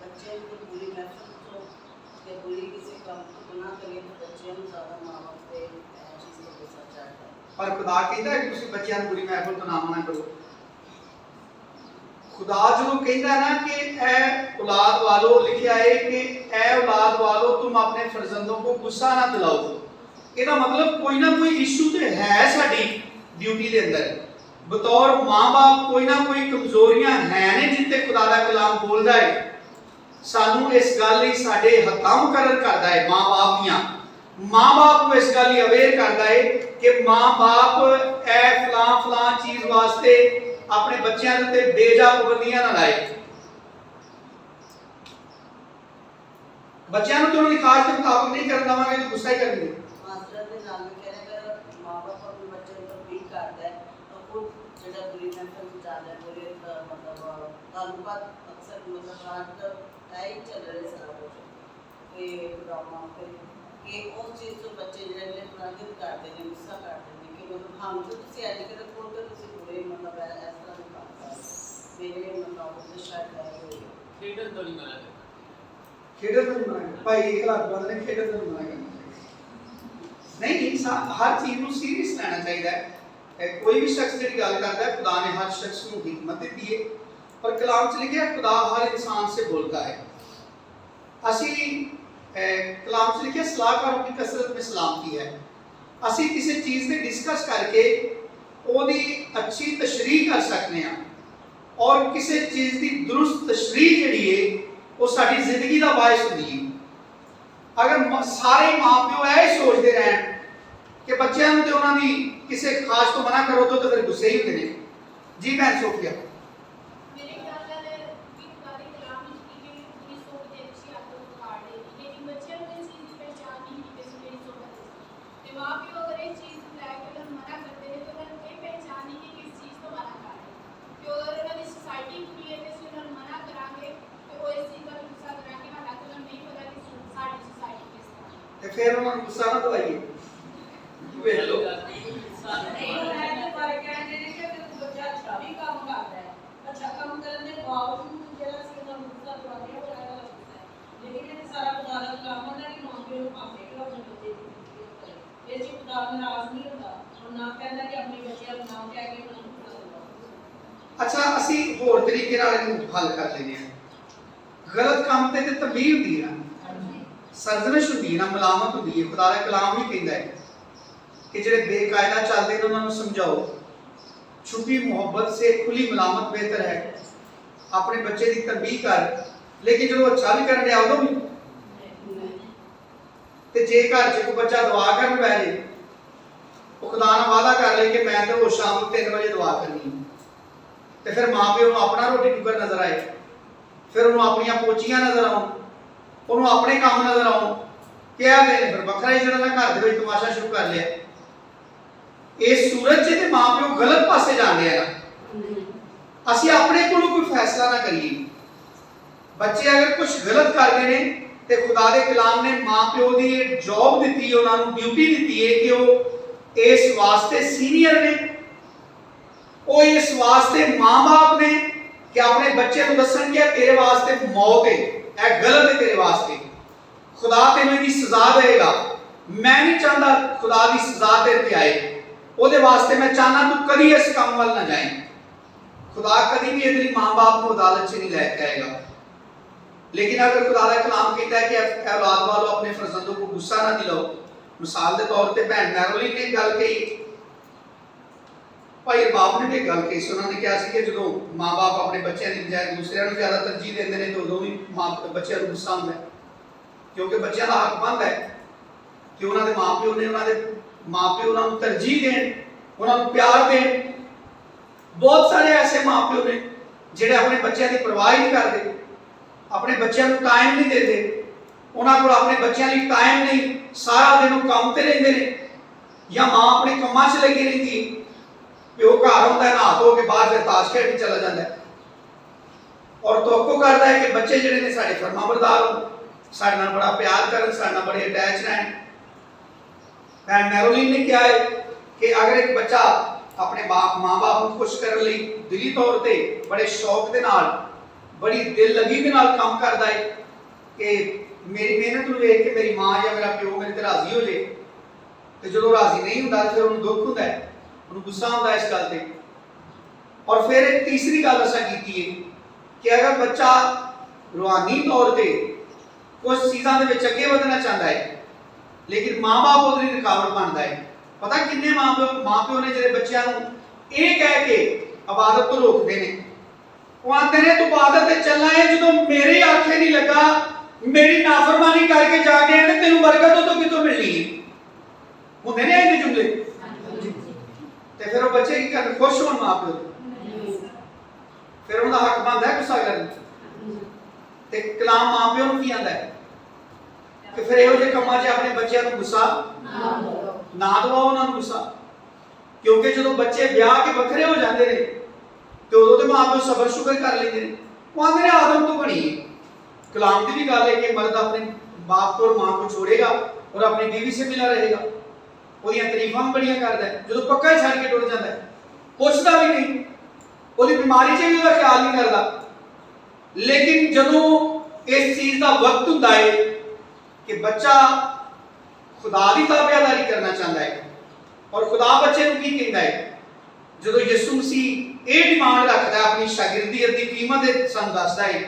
बच्चे को बुरी महसूस हो या बुरी किसी काम को ना करें तो बच्चे को ज़्यादा माँ बाप से चीज़ को गुस्सा चढ़ता है। पर खुदा कहता है कि तुम बच्चों बुरी महफिल तो ना मना करो। खुदा जो कहता है ना कि ऐ औलाद वालों, लिखा है कि ऐ औलाद वालों तुम अपने फर्जंदों को गुस्सा ना दिलाओ। इसका मतलब कोई ना कोई इशू तो है साडी ड्यूटी के अंदर, बतौर माँ बाप कोई ना कोई कमजोरियां हैं ने जिते खुदा का कलाम बोलता है। सानू इस गल लई साडे हत्थां मुकर्रर करदा है माँ बाप दियां, माँ बाप को इस गल अवेयर करता है कि माँ बाप ऐ फलां फलां चीज वास्ते अपने बच्चों के उत्ते बेजा पाबंदियां ना लाए। बच्चों को तो लिखाज के मुताबिक नहीं करन देवांगे तो गुस्सा ही करेंगे। मास्टर के नाम में कह रहे अगर माँ बाप अपने बच्चे को फील करता है तो खुद जो बुरी महफिल में जाता है, बुरे मतलब ताल्लुकात अक्सर मतलब आज का टाइम चल रहे सारा कुछ कि ड्रामा कि उस चीज़ तो बच्चे जो नादिर करते हैं, गुस्सा करते हैं कि मतलब हम जो तुम ऐसे कर रहे हो तो बुरे मतलब इस तरह के काम कर मेरे मतलब तो शायद है खेडन तो नहीं मना करता, खेडन तो नहीं मना करता भाई, एक लाख बात नहीं, खेडन तो नहीं मना करना नहीं। इंसान हर चीज को सीरियस लेना चाहिए। कोई भी शख्स जी गल करता है, खुदा ने हर शख्स को हिकमत दी है और कलाम च लिखा है खुदा हर इंसान से बोलता है। असी कलाम च लिखा सलाहकारों की कसरत में सलामती है। असी किसी चीज़ से डिस्कस करके ਉਹਦੀ ਅੱਛੀ ਤਸ਼ਰੀਹ ਕਰ ਸਕਨੇ ਆ ਔਰ ਕਿਸੇ ਚੀਜ਼ ਦੀ ਦਰੁਸਤ ਤਸ਼ਰੀਹ ਜਿਹੜੀ ਹੈ ਉਹ ਸਾਡੀ ਜ਼ਿੰਦਗੀ ਦਾ ਬਾਇਸ ਹੁੰਦੀ ਹੈ। ਅਗਰ ਸਾਰੇ ਮਾਪਿਓ ਇਹ ਸੋਚਦੇ ਰਹਿਣ ਕਿ ਬੱਚਿਆਂ ਨੂੰ ਤੇ ਉਹਨਾਂ ਦੀ ਕਿਸੇ ਖਾਸ ਤੋਂ ਮਨਾ ਕਰੋ ਤਾਂ ਫਿਰ ਗੁੱਸੇ ਹੀ ਹੁੰਦੇ ਨੇ। ਜੀ ਮੈਂ ਸੋਫੀਆ मेरे ख्याल नाल कि सारे कलाम विच की पूरी सोच दे अच्छी आदत उतार दे लेकिन बच्चों को इस चीज की पहचान नहीं होती कि मेरी सोच है ते मां प्यो अगर ये चीज लैके उन्हें मना करते हैं तो उन्हें ये पहचान नहीं कि किस चीज तो मना कर रहे हैं कि अगर उन्होंने सोसाइटी पूरी है तो उन्हें मना करांगे तो वो इस चीज का गुस्सा करांगे हालांकि उन्हें नहीं पता कि साडी सोसाइटी किस तरह है ਤੇ ਫਿਰ ਉਹਨਾਂ ਨੂੰ ਗੁੱਸਾ ਨਾ ਦਵਾਈਏ। ਵੇਖ ਲਓ ਨਹੀਂ ਉਹਨੇ ਪਰ ਕਹਿੰਦੇ ਨੇ ਕਿ ਬੱਚਾ ਅੱਛਾ ਵੀ ਕੰਮ ਕਰਦਾ ਹੈ, ਅੱਛਾ ਕੰਮ ਕਰਨ ਦੇ ਬਾਵਜੂਦ ਜਿਹੜਾ ਸੀ ਉਹਨਾਂ ਨੂੰ ਗੁੱਸਾ ਦਵਾਉਂਦੇ ਉਹ ਜ਼ਿਆਦਾ ਲੱਗਦਾ ਹੈ। ਲੇਕਿਨ ਇਹ ਸਾਰਾ ਖੁਦਾ ਦਾ ਕਲਾਮ ਹੁੰਦਾ ਕਿ ਮਾਂ ਪਿਓ ਨੂੰ ਭਾਵੇਂ ਕਿ ਆਪਣੇ ਬੱਚੇ ਦੀ ਇੱਜ਼ਤ ਕਰੇ। ਇਹ 'ਚ ਖੁਦਾ ਨਾਰਾਜ਼ ਨਹੀਂ ਹੁੰਦਾ, ਉਹ ਨਾ ਕਹਿੰਦਾ ਕਿ ਆਪਣੇ ਬੱਚਿਆਂ ਨੂੰ ਨਾ ਕਹਿ ਕੇ ਉਹਨਾਂ ਨੂੰ ਗੁੱਸਾ ਦਿਵਾਓ। ਅੱਛਾ ਅਸੀਂ ਹੋਰ ਤਰੀਕੇ ਨਾਲ ਇਹਨੂੰ ਹੱਲ ਕਰ ਲੈਂਦੇ ਹਾਂ। ਗਲਤ ਕੰਮ ਤੇ ਤਬੀਹ ਹੁੰਦੀ ਹੈ ਨਾ, ਸਰਜ਼ਨਸ਼ ਹੁੰਦੀ ਹੈ ਨਾ, ਮਲਾਮਤ ਹੁੰਦੀ ਹੈ। ਖੁਦਾ ਦਾ ਕਲਾਮ ਵੀ ਕਹਿੰਦਾ ਹੈ कि ਜਿਹੜੇ ਬੇਕਾਇਦਾ ਚੱਲਦੇ ਨੇ ਉਹਨਾਂ ਨੂੰ ਸਮਝਾਓ। ਛੁਪੀ ਮੁਹੱਬਤ ਸੇ ਖੁੱਲੀ ਮਲਾਮਤ ਬਿਹਤਰ ਹੈ। ਆਪਣੇ ਬੱਚੇ ਦੀ ਤਨਬੀਹ ਕਰ, ਲੇਕਿਨ ਜਦੋਂ ਅੱਛਾ ਵੀ ਕਰਨ ਡਿਆ ਉਦੋਂ ਵੀ। ਤੇ ਜੇ ਘਰ 'ਚ ਕੋਈ ਬੱਚਾ ਦੁਆ ਕਰਨ ਬਹਿ ਜੇ, ਉਹ ਖੁਦਾ ਨਾਲ ਵਾਅਦਾ ਕਰ ਲੇ ਕਿ ਮੈਂ ਤੇ ਉਹ ਸ਼ਾਮ ਨੂੰ 3 ਵਜੇ ਦੁਆ ਕਰਨੀ ਹੈ, ਤੇ ਫਿਰ ਮਾਂ ਪਿਓ ਨੂੰ ਆਪਣਾ ਰੋਟੀ ਟੁੱਕਰ ਨਜ਼ਰ ਆਏ, ਫਿਰ ਉਹਨੂੰ ਆਪਣੀਆਂ ਪੋਚੀਆਂ ਨਜ਼ਰ ਆਉਣ, ਉਹਨੂੰ ਆਪਣੇ ਕੰਮ ਨਜ਼ਰ ਆਉਣ, ਕਿਹਾ ਗਏ ਨੇ ਫਿਰ ਵੱਖਰਾ ਹੀ ਜਿਹੜਾ ਨਾ ਘਰ ਦੇ ਵਿੱਚ ਤਮਾਸ਼ਾ ਸ਼ੁਰੂ ਕਰ ਲਿਆ। ਇਸ ਸੂਰਤ 'ਚ ਤੇ ਮਾਂ ਪਿਓ ਗਲਤ ਪਾਸੇ ਜਾਂਦੇ ਆ ਨਾ। ਅਸੀਂ ਆਪਣੇ ਕੋਲੋਂ ਕੋਈ ਫੈਸਲਾ ਨਾ ਕਰੀਏ। ਬੱਚੇ ਅਗਰ ਕੁਝ ਗਲਤ ਕਰਦੇ ਨੇ ਤੇ ਖੁਦਾ ਦੇ ਕਲਾਮ ਨੇ ਮਾਂ ਪਿਓ ਦੀ ਇਹ ਜੌਬ ਦਿੱਤੀ, ਉਹਨਾਂ ਨੂੰ ਡਿਊਟੀ ਦਿੱਤੀ ਹੈ ਕਿ ਉਹ ਇਸ ਵਾਸਤੇ ਸੀਨੀਅਰ ਨੇ, ਉਹ ਇਸ ਵਾਸਤੇ ਮਾਂ-ਬਾਪ ਨੇ ਕਿ ਆਪਣੇ ਬੱਚੇ ਨੂੰ ਦੱਸਣ ਕਿ ਤੇਰੇ ਵਾਸਤੇ ਮੌਤ ਹੈ, ਇਹ ਗਲਤ ਹੈ ਤੇਰੇ ਵਾਸਤੇ, ਖੁਦਾ ਤੈਨੂੰ ਇਹਦੀ ਸਜ਼ਾ ਦੇਗਾ। ਮੈਂ ਨਹੀਂ ਚਾਹੁੰਦਾ ਖੁਦਾ ਦੀ ਸਜ਼ਾ ਤੇਰੇ ਤੇ ਆਏ, ਉਹਦੇ ਵਾਸਤੇ ਮੈਂ ਚਾਹਨਾ ਤੂੰ ਕਦੀ ਇਸ ਕੰਮ ਵੱਲ ਨਾ ਜਾਏ। ਖੁਦਾ ਕਦੀ ਵੀ ਇਹਦੇ ਲਈ ਮਾਂ-ਬਾਪ ਨੂੰ ਅਦਾਲਤ 'ਚ ਨਹੀਂ ਲੈ ਕੇ ਆਏਗਾ। लेकिन अगर खुदा का कलाम कहता है कि औलाद वालों अपने फर्जंदों को गुस्सा ना दिलाओ। मिसाल के तौर पे भैन मैरोलिन ने गल कही, भाई बाप ने भी गल कही सी, उन्होंने कहा कि जो माँ बाप अपने बच्चों की बजाय दूसरों को ज़्यादा तरजीह देते हैं तो उदों भी माँ बच्चों को गुस्सा आता है, क्योंकि बच्चों का हक बनता है कि उन्होंने माँ प्यो ने उन्होंने माँ प्यो उन्होंने तरजीह दें, उन्होंने प्यार दें। बहुत सारे ऐसे माँ प्यो ने जिहड़े अपने बच्चों की परवाह ही नहीं करते, अपने बच्चों को टाइम नहीं देते, उन्होंने को अपने बच्चों लिए टाइम नहीं, सारा दिन वो काम ते रहते हैं या माँ अपने कामों से लगी रहती है, प्यो घर आता है नहा धो के बाहर फिर ताश खेलने चला जाता है और तवक्को करता है कि बच्चे जिहड़े ने साडे फरमाबरदार हो, साडे नाल बड़ा प्यार करन, साडे नाल बड़े अटैच रहन। भैन मैरोलिन ने कहा है कि अगर एक बच्चा अपने माँ बाप को खुश करने लिए दिली तौर पर बड़े शौक के नाल बड़ी दिल लगी के नाल काम करता है कि मेरी मेहनत को देख के मेरी माँ या मेरा प्यो मेरे ते राजी हो जाए, तो जो राजी नहीं होता फिर उन्हें दुख होता है, उन्हें गुस्सा आता है इस गल से। और फिर एक तीसरी गल असां कीती है कि अगर बच्चा रूहानी तौर पर कुछ चीज़ों के विच अगे बढ़ना चाहता है लेकिन माँ बाप उसकी रुकावट बनता है। पता किन्ने माँ प्यो ने जिहड़े बच्चों को ये कह के इबादत तो रोकते हैं, वो आते हैं तू इबादत ते चलना है, जो मेरे आखे नहीं लगा मेरी नाफरमानी करके जाके आने तेन बरकत तो कितों मिलनी है, होंगे ने इन्ने जुमले। ते फिर वो बच्चे की करन खुश होण मां प्यो, फिर उनका हक बनता है गुस्सा करना। ते कलाम मां प्यो नूं की आंदा है कि फिर इहो जिहे कामां 'च अपने बच्चों को गुस्सा ना दवाओ, उन्हां नूं गुस्सा, क्योंकि जो बच्चे ब्याह के वखरे हो जाते हैं तो उदों तो मां प्यो सबर शुक्र कर लेते हैं। वो आंदे ने आदम तो बनी है, कलाम की भी गल है कि मर्द अपने बाप को और मां को छोड़ेगा और अपनी बीवी से मिला रहेगा, ਉਹਦੀਆਂ ਤਾਰੀਫਾਂ ਵੀ ਬੜੀਆਂ ਕਰਦਾ ਹੈ। ਜਦੋਂ ਪੱਕਾ ਹੀ ਛੱਡ ਕੇ ਟੁੱਟ ਜਾਂਦਾ ਹੈ, ਪੁੱਛਦਾ ਵੀ ਨਹੀਂ, ਉਹਦੀ ਬਿਮਾਰੀ 'ਚ ਵੀ ਉਹਦਾ ਖਿਆਲ ਨਹੀਂ ਕਰਦਾ। ਲੇਕਿਨ ਜਦੋਂ ਇਸ ਚੀਜ਼ ਦਾ ਵਕਤ ਹੁੰਦਾ ਹੈ ਕਿ ਬੱਚਾ ਖੁਦਾ ਦੀ ਤਾਬੇਦਾਰੀ ਕਰਨਾ ਚਾਹੁੰਦਾ ਹੈ ਔਰ ਖੁਦਾ ਬੱਚੇ ਨੂੰ ਕੀ ਕਹਿੰਦਾ ਹੈ, ਜਦੋਂ ਯਿਸੂ ਮਸੀਹ ਇਹ ਡਿਮਾਂਡ ਰੱਖਦਾ ਹੈ ਆਪਣੀ ਸ਼ਾਗਿਰਦੀਅਤ ਦੀ ਕੀਮਤ ਇਹ ਸਾਨੂੰ ਦੱਸਦਾ ਹੈ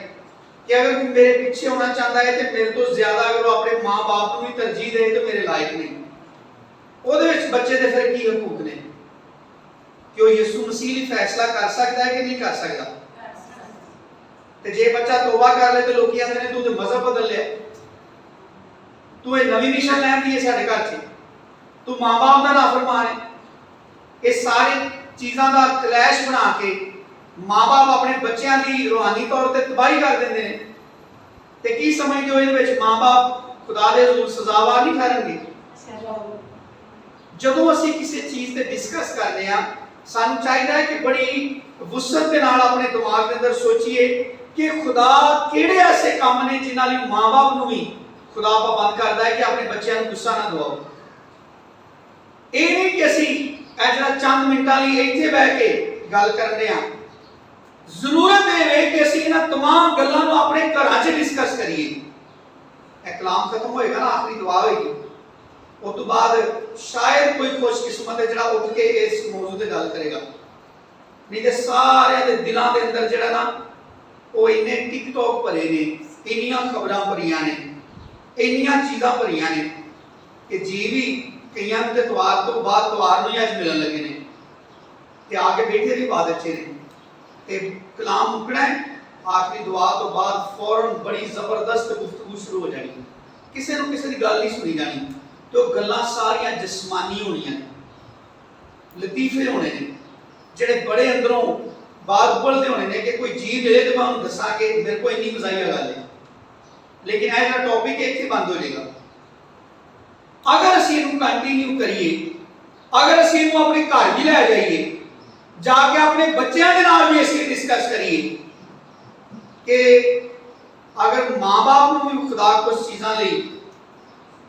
ਕਿ ਅਗਰ ਕੋਈ ਮੇਰੇ ਪਿੱਛੇ ਹੋਣਾ ਚਾਹੁੰਦਾ ਹੈ ਤੇ ਮੇਰੇ ਤੋਂ ਜ਼ਿਆਦਾ ਅਗਰ ਉਹ ਆਪਣੇ ਮਾਂ-ਬਾਪ ਨੂੰ ਵੀ ਤਰਜੀਹ ਦੇ ਤਾਂ ਮੇਰੇ ਲਾਇਕ ਨਹੀਂ। ਉਹਦੇ ਵਿੱਚ ਬੱਚੇ ਦੇ ਫਿਰ ਕੀ ਹਕੂਕ ਨੇ? ਕਿ ਉਹ ਯਿਸੂ ਮਸੀਹ ਲਈ ਫੈਸਲਾ ਕਰ ਸਕਦਾ ਹੈ ਕਿ ਨਹੀਂ ਕਰ ਸਕਦਾ। ਤੇ ਜੇ ਬੱਚਾ ਤੋਬਾ ਕਰ ਲੇ ਤੇ ਲੋਕੀ ਆਂਦੇ ਨੇ ਤੂੰ ਤੇ ਮਜ਼ਹਬ ਬਦਲ ਲਿਆ, ਤੂੰ ਇਹ ਨਵੀਂ ਮਿਸ਼ਨ ਲੈਣ ਦੀ ਹੈ ਸਾਡੇ ਘਰ 'ਚ, ਤੂੰ ਮਾਂ-ਬਾਪ ਦਾ ਨਾਫਰਮਾਨ ਹੈ। ਇਹ ਸਾਰੀ ਚੀਜ਼ਾਂ ਦਾ ਕਲੈਸ਼ ਬਣਾ ਕੇ ਮਾਂ-ਬਾਪ ਆਪਣੇ ਬੱਚਿਆਂ ਦੀ ਰੂਹਾਨੀ ਤੌਰ ਤੇ ਤਬਾਹੀ ਕਰ ਦਿੰਦੇ ਨੇ। ਤੇ ਕੀ ਸਮਝਦੇ ਹੋ ਇਹਦੇ ਵਿੱਚ ਮਾਂ-ਬਾਪ ਖੁਦਾ ਦੇ ਹਜ਼ੂਰ ਸਜ਼ਾਵਾਰ ਨਹੀਂ ਠਹਿਰਨਗੇ? ਜਦੋਂ ਅਸੀਂ ਕਿਸੇ ਚੀਜ਼ ਤੇ ਡਿਸਕਸ ਕਰਦੇ ਆ, ਸਾਨੂੰ ਚਾਹੀਦਾ ਹੈ ਕਿ ਬੜੀ ਵੁਸਅਤ ਦੇ ਨਾਲ ਆਪਣੇ ਦਿਮਾਗ ਦੇ ਅੰਦਰ ਸੋਚੀਏ ਕਿ ਖੁਦਾ ਕਿਹੜੇ ਐਸੇ ਕੰਮ ਨੇ ਜਿਨ੍ਹਾਂ ਲਈ ਮਾਂ-ਬਾਪ ਨੂੰ ਵੀ ਖੁਦਾ ਪਾਬੰਦ ਕਰਦਾ ਹੈ ਕਿ ਆਪਣੇ ਬੱਚਿਆਂ ਨੂੰ ਗੁੱਸਾ ਨਾ ਦਿਵਾਓ। ਇਹ ਨਹੀਂ ਕਿ ਅਸੀਂ ਇਹ ਜਿਹੜਾ ਚੰਦ ਮਿੰਟਾਂ ਲਈ ਇੱਥੇ ਬਹਿ ਕੇ ਗੱਲ ਕਰਦੇ ਆ, ਜ਼ਰੂਰਤ ਇਹ ਹੈ ਕਿ ਅਸੀਂ ਇਹਨਾਂ तमाम ਗੱਲਾਂ ਨੂੰ ਆਪਣੇ ਘਰਾਂ 'ਚ ਡਿਸਕਸ ਕਰੀਏ। ਇਹ ਕਲਾਮ ਖਤਮ ਹੋਏਗਾ ਨਾ, ਆਖਰੀ ਦੁਆ ਹੋਏਗੀ, ਉਸ ਤੋਂ ਬਾਅਦ ਸ਼ਾਇਦ ਕੋਈ ਖੁਸ਼ਕਿਸਮਤ ਹੈ ਜਿਹੜਾ ਉੱਠ ਕੇ ਇਸ ਮੌਜੂ ਤੇ ਗੱਲ ਕਰੇਗਾ, ਨਹੀਂ ਤੇ ਸਾਰਿਆਂ ਦੇ ਦਿਲਾਂ ਦੇ ਅੰਦਰ ਜਿਹੜਾ ਨਾ ਉਹ ਇੰਨੇ ਟਿਕਟੌਕ ਭਰੇ ਨੇ, ਇੰਨੀਆਂ ਖਬਰਾਂ ਭਰੀਆਂ ਨੇ, ਇੰਨੀਆਂ ਚੀਜ਼ਾਂ ਭਰੀਆਂ ਨੇ ਕਿ ਜੀ ਵੀ ਕਈਆਂ ਨੂੰ ਤੇ ਤਵਾਰ ਤੋਂ ਬਾਅਦ ਤਵਾਰ ਨੂੰ ਹੀ ਅੱਜ ਮਿਲਣ ਲੱਗੇ ਨੇ ਤੇ ਆ ਕੇ ਬੈਠੇ ਵੀ ਬਾਅਦ ਅੱਛੇ ਨੇ। ਤੇ ਕਲਾਮ ਮੁੱਕਣਾ ਹੈ, ਆਖਰੀ ਦੁਆ ਤੋਂ ਬਾਅਦ ਫੌਰਨ ਬੜੀ ਜ਼ਬਰਦਸਤ ਗੁਫ਼ਤਗੂ ਸ਼ੁਰੂ ਹੋ ਜਾਣੀ, ਕਿਸੇ ਨੂੰ ਕਿਸੇ ਦੀ ਗੱਲ ਨਹੀਂ ਸੁਣੀ ਜਾਣੀ ਤੇ ਉਹ ਗੱਲਾਂ ਸਾਰੀਆਂ ਜਿਸਮਾਨੀ ਹੋਣੀਆਂ ਨੇ, ਲਤੀਫੇ ਹੋਣੇ ਨੇ ਜਿਹੜੇ ਬੜੇ ਅੰਦਰੋਂ ਬਾਹਰ ਉਬਲਦੇ ਹੋਣੇ ਨੇ ਕਿ ਕੋਈ ਜੀ ਮਿਲੇ ਤੇ ਮੈਂ ਉਹਨੂੰ ਦੱਸਾਂ ਕਿ ਮੇਰੇ ਕੋਲ ਇੰਨੀ ਮਜ਼ਾਈਆ ਗੱਲ ਹੈ। ਲੇਕਿਨ ਇਹ ਜਿਹੜਾ ਟੌਪਿਕ ਹੈ ਇੱਥੇ ਬੰਦ ਹੋ ਜਾਏਗਾ। ਅਗਰ ਅਸੀਂ ਇਹਨੂੰ ਕੰਟੀਨਿਊ ਕਰੀਏ, ਅਗਰ ਅਸੀਂ ਇਹਨੂੰ ਆਪਣੇ ਘਰ ਵੀ ਲੈ ਜਾਈਏ, ਜਾ ਕੇ ਆਪਣੇ ਬੱਚਿਆਂ ਦੇ ਨਾਲ ਵੀ ਅਸੀਂ ਡਿਸਕਸ ਕਰੀਏ ਕਿ ਅਗਰ ਮਾਂ-ਬਾਪ ਨੂੰ ਵੀ ਖੁਦਾ ਕੁਝ ਚੀਜ਼ਾਂ ਲਈ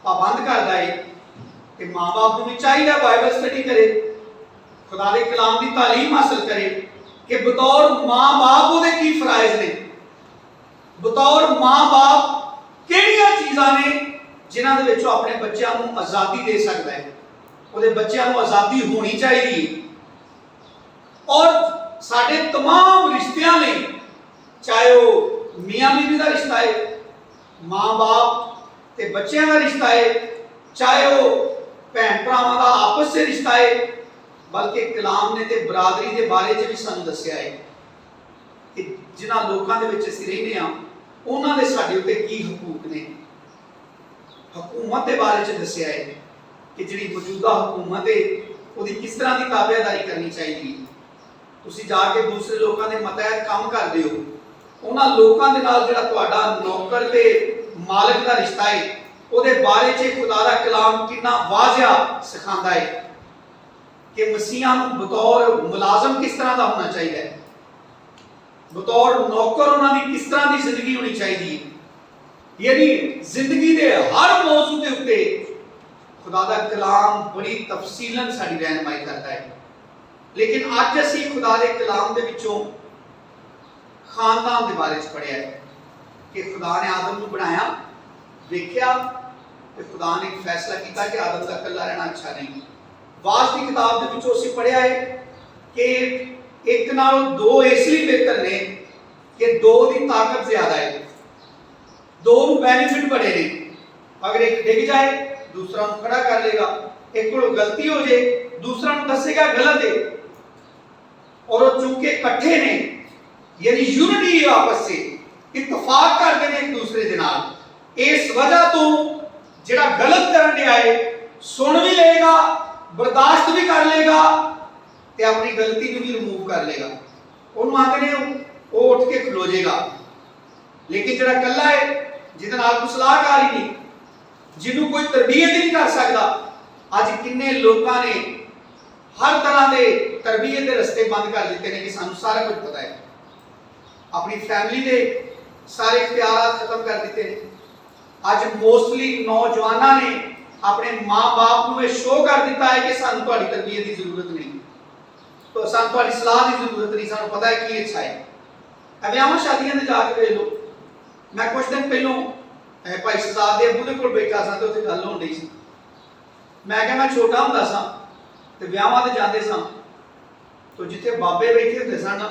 ਪਾਬੰਦ ਕਰਦਾ ਹੈ ਤੇ ਮਾਂ-ਬਾਪ ਨੂੰ ਵੀ ਚਾਹੀਦਾ ਬਾਈਬਲ ਸਟੱਡੀ ਕਰੇ, ਖੁਦਾ ਦੇ ਕਲਾਮ ਦੀ ਤਾਲੀਮ ਹਾਸਲ ਕਰੇ ਕਿ ਬਤੌਰ ਮਾਂ-ਬਾਪ ਉਹਦੇ ਕੀ ਫਰਾਇਜ਼ ਨੇ, ਬਤੌਰ ਮਾਂ-ਬਾਪ ਕਿਹੜੀਆਂ ਚੀਜ਼ਾਂ ਨੇ ਜਿਨ੍ਹਾਂ ਦੇ ਵਿੱਚ ਉਹ ਆਪਣੇ ਬੱਚਿਆਂ ਨੂੰ ਆਜ਼ਾਦੀ ਦੇ ਸਕਦਾ ਹੈ, ਉਹਦੇ ਬੱਚਿਆਂ ਨੂੰ ਆਜ਼ਾਦੀ ਹੋਣੀ ਚਾਹੀਦੀ ਹੈ। ਔਰ ਸਾਡੇ तमाम ਰਿਸ਼ਤਿਆਂ ਲਈ, ਚਾਹੇ ਉਹ ਮੀਆਂ ਬੀਵੀ ਦਾ ਰਿਸ਼ਤਾ ਹੈ, ਮਾਂ-ਬਾਪ ਤੇ ਬੱਚਿਆਂ ਦਾ ਰਿਸ਼ਤਾ ਹੈ, ਚਾਹੇ ਉਹ ਭੈਣ ਭਰਾਵਾਂ ਦਾ ਆਪਸ ਵਿੱਚ ਰਿਸ਼ਤਾ ਹੈ, ਬਲਕਿ ਕਲਾਮ ਨੇ ਤੇ ਬਰਾਦਰੀ ਦੇ ਬਾਰੇ 'ਚ ਵੀ ਸਾਨੂੰ ਦੱਸਿਆ ਹੈ ਕਿ ਜਿਨ੍ਹਾਂ ਲੋਕਾਂ ਦੇ ਵਿੱਚ ਅਸੀਂ ਰਹਿੰਦੇ ਹਾਂ ਉਹਨਾਂ ਦੇ ਸਾਡੇ ਉੱਤੇ ਕੀ ਹਕੂਕ ਨੇ। ਹਕੂਮਤ ਦੇ ਬਾਰੇ 'ਚ ਦੱਸਿਆ ਹੈ ਕਿ ਜਿਹੜੀ ਮੌਜੂਦਾ ਹਕੂਮਤ ਹੈ ਉਹਦੀ ਕਿਸ ਤਰ੍ਹਾਂ ਦੀ ਤਾਬੇਦਾਰੀ ਕਰਨੀ ਚਾਹੀਦੀ ਹੈ। ਤੁਸੀਂ ਜਾ ਕੇ ਦੂਸਰੇ ਲੋਕਾਂ ਦੇ ਮਤਹਿਤ ਕੰਮ ਕਰਦੇ ਹੋ, ਉਹਨਾਂ ਲੋਕਾਂ ਦੇ ਨਾਲ ਜਿਹੜਾ ਤੁਹਾਡਾ ਨੌਕਰ ਤੇ ਮਾਲਕ ਦਾ ਰਿਸ਼ਤਾ ਹੈ ਉਹਦੇ ਬਾਰੇ 'ਚ ਖੁਦਾ ਦਾ ਕਲਾਮ ਕਿੰਨਾ ਵਾਜ਼ਿਆ ਸਿਖਾਉਂਦਾ ਹੈ ਕਿ ਮਸੀਹਾਂ ਨੂੰ ਬਤੌਰ ਮੁਲਾਜ਼ਮ ਕਿਸ ਤਰ੍ਹਾਂ ਦਾ ਹੋਣਾ ਚਾਹੀਦਾ ਹੈ, ਬਤੌਰ ਨੌਕਰ ਉਹਨਾਂ ਦੀ ਕਿਸ ਤਰ੍ਹਾਂ ਦੀ ਜ਼ਿੰਦਗੀ ਹੋਣੀ ਚਾਹੀਦੀ ਹੈ। ਯਾਨੀ ਜ਼ਿੰਦਗੀ ਦੇ ਹਰ ਮੌਜੂ ਦੇ ਉੱਤੇ ਖੁਦਾ ਦਾ ਕਲਾਮ ਬੜੀ ਤਫਸੀਲਨ ਸਾਡੀ ਰਹਿਨਮਾਈ ਕਰਦਾ ਹੈ। ਲੇਕਿਨ ਅੱਜ ਅਸੀਂ ਖੁਦਾ ਦੇ ਕਲਾਮ ਦੇ ਵਿੱਚੋਂ ਖਾਨਦਾਨ ਦੇ ਬਾਰੇ 'ਚ ਪੜ੍ਹਿਆ ਹੈ ਕਿ ਖੁਦਾ ਨੇ ਆਦਮ ਨੂੰ ਬਣਾਇਆ, ਵੇਖਿਆ ਤੇ ਖੁਦਾ ਨੇ ਇੱਕ ਫੈਸਲਾ ਕੀਤਾ ਕਿ ਆਦਮ ਦਾ ਇਕੱਲਾ ਰਹਿਣਾ ਅੱਛਾ ਨਹੀਂ। ਵਾਸ ਦੀ ਕਿਤਾਬ ਦੇ ਵਿੱਚੋਂ ਅਸੀਂ ਪੜ੍ਹਿਆ ਹੈ ਕਿ ਇੱਕ ਨਾਲੋਂ ਦੋ ਇਸ ਲਈ ਬਿਹਤਰ ਨੇ ਕਿ ਦੋ ਦੀ ਤਾਕਤ ਜ਼ਿਆਦਾ ਹੈ, ਦੋ ਨੂੰ ਬੈਨੀਫਿਟ ਬੜੇ ਨੇ। ਅਗਰ ਇੱਕ ਡਿੱਗ ਜਾਏ ਦੂਸਰਾ ਨੂੰ ਖੜਾ ਕਰ ਲੇਗਾ, ਇੱਕ ਕੋਲ ਗਲਤੀ ਹੋ ਜਾਏ ਦੂਸਰਾ ਨੂੰ ਦੱਸੇਗਾ ਗਲਤ ਹੈ। और वो चूंकि इकट्ठे ने यानी यूनिटी आपस से इत्तेफाक करते हैं एक दूसरे के नाल, इस वजह तो जिहड़ा गलत करन दिया है सुन भी लेगा, बर्दाश्त भी कर लेगा ते अपनी गलती को भी रिमूव कर लेगा। ਉਹਨੂੰ ਆਂਦੇ ਨੇ ਉਹ ਉੱਠ ਕੇ ਖਲੋ ਜਾਏਗਾ। ਲੇਕਿਨ ਜਿਹੜਾ ਇਕੱਲਾ ਹੈ ਜਿਹਦੇ ਨਾਲ ਕੋਈ ਸਲਾਹਕਾਰ ਹੀ ਨਹੀਂ, ਜਿਹਨੂੰ ਕੋਈ ਤਰਬੀਅਤ ਹੀ ਨਹੀਂ ਕਰ ਸਕਦਾ, ਅੱਜ ਕਿੰਨੇ ਲੋਕਾਂ ਨੇ हर तरह के तरबियत के रस्ते बंद कर दिते हैं कि सानू सारा कुछ पता है, अपनी फैमिली के सारे इख्तियारात खत्म कर दिते हैं। अज मोस्टली नौजवानों ने अपने माँ बाप को शो कर दिता है कि सानू तुहाडी तरबियत की जरूरत नहीं, तो सानू तुहाडी सलाह की जरूरत नहीं, सानू पता है की अच्छा है। विआहां शादियां ते जाके वेख लो, मैं कुछ दिन पहलों भाई सरदार दे अबू दे कोल बैठा सा ते उत्थे गल होण दी सी। मैं कहा मैं छोटा हुंदा सा ਤੇ ਵਿਆਹਾਂ ਤੇ ਜਾਂਦੇ ਸਾਂ, तो जिथे बाबे बैठे होंदे सन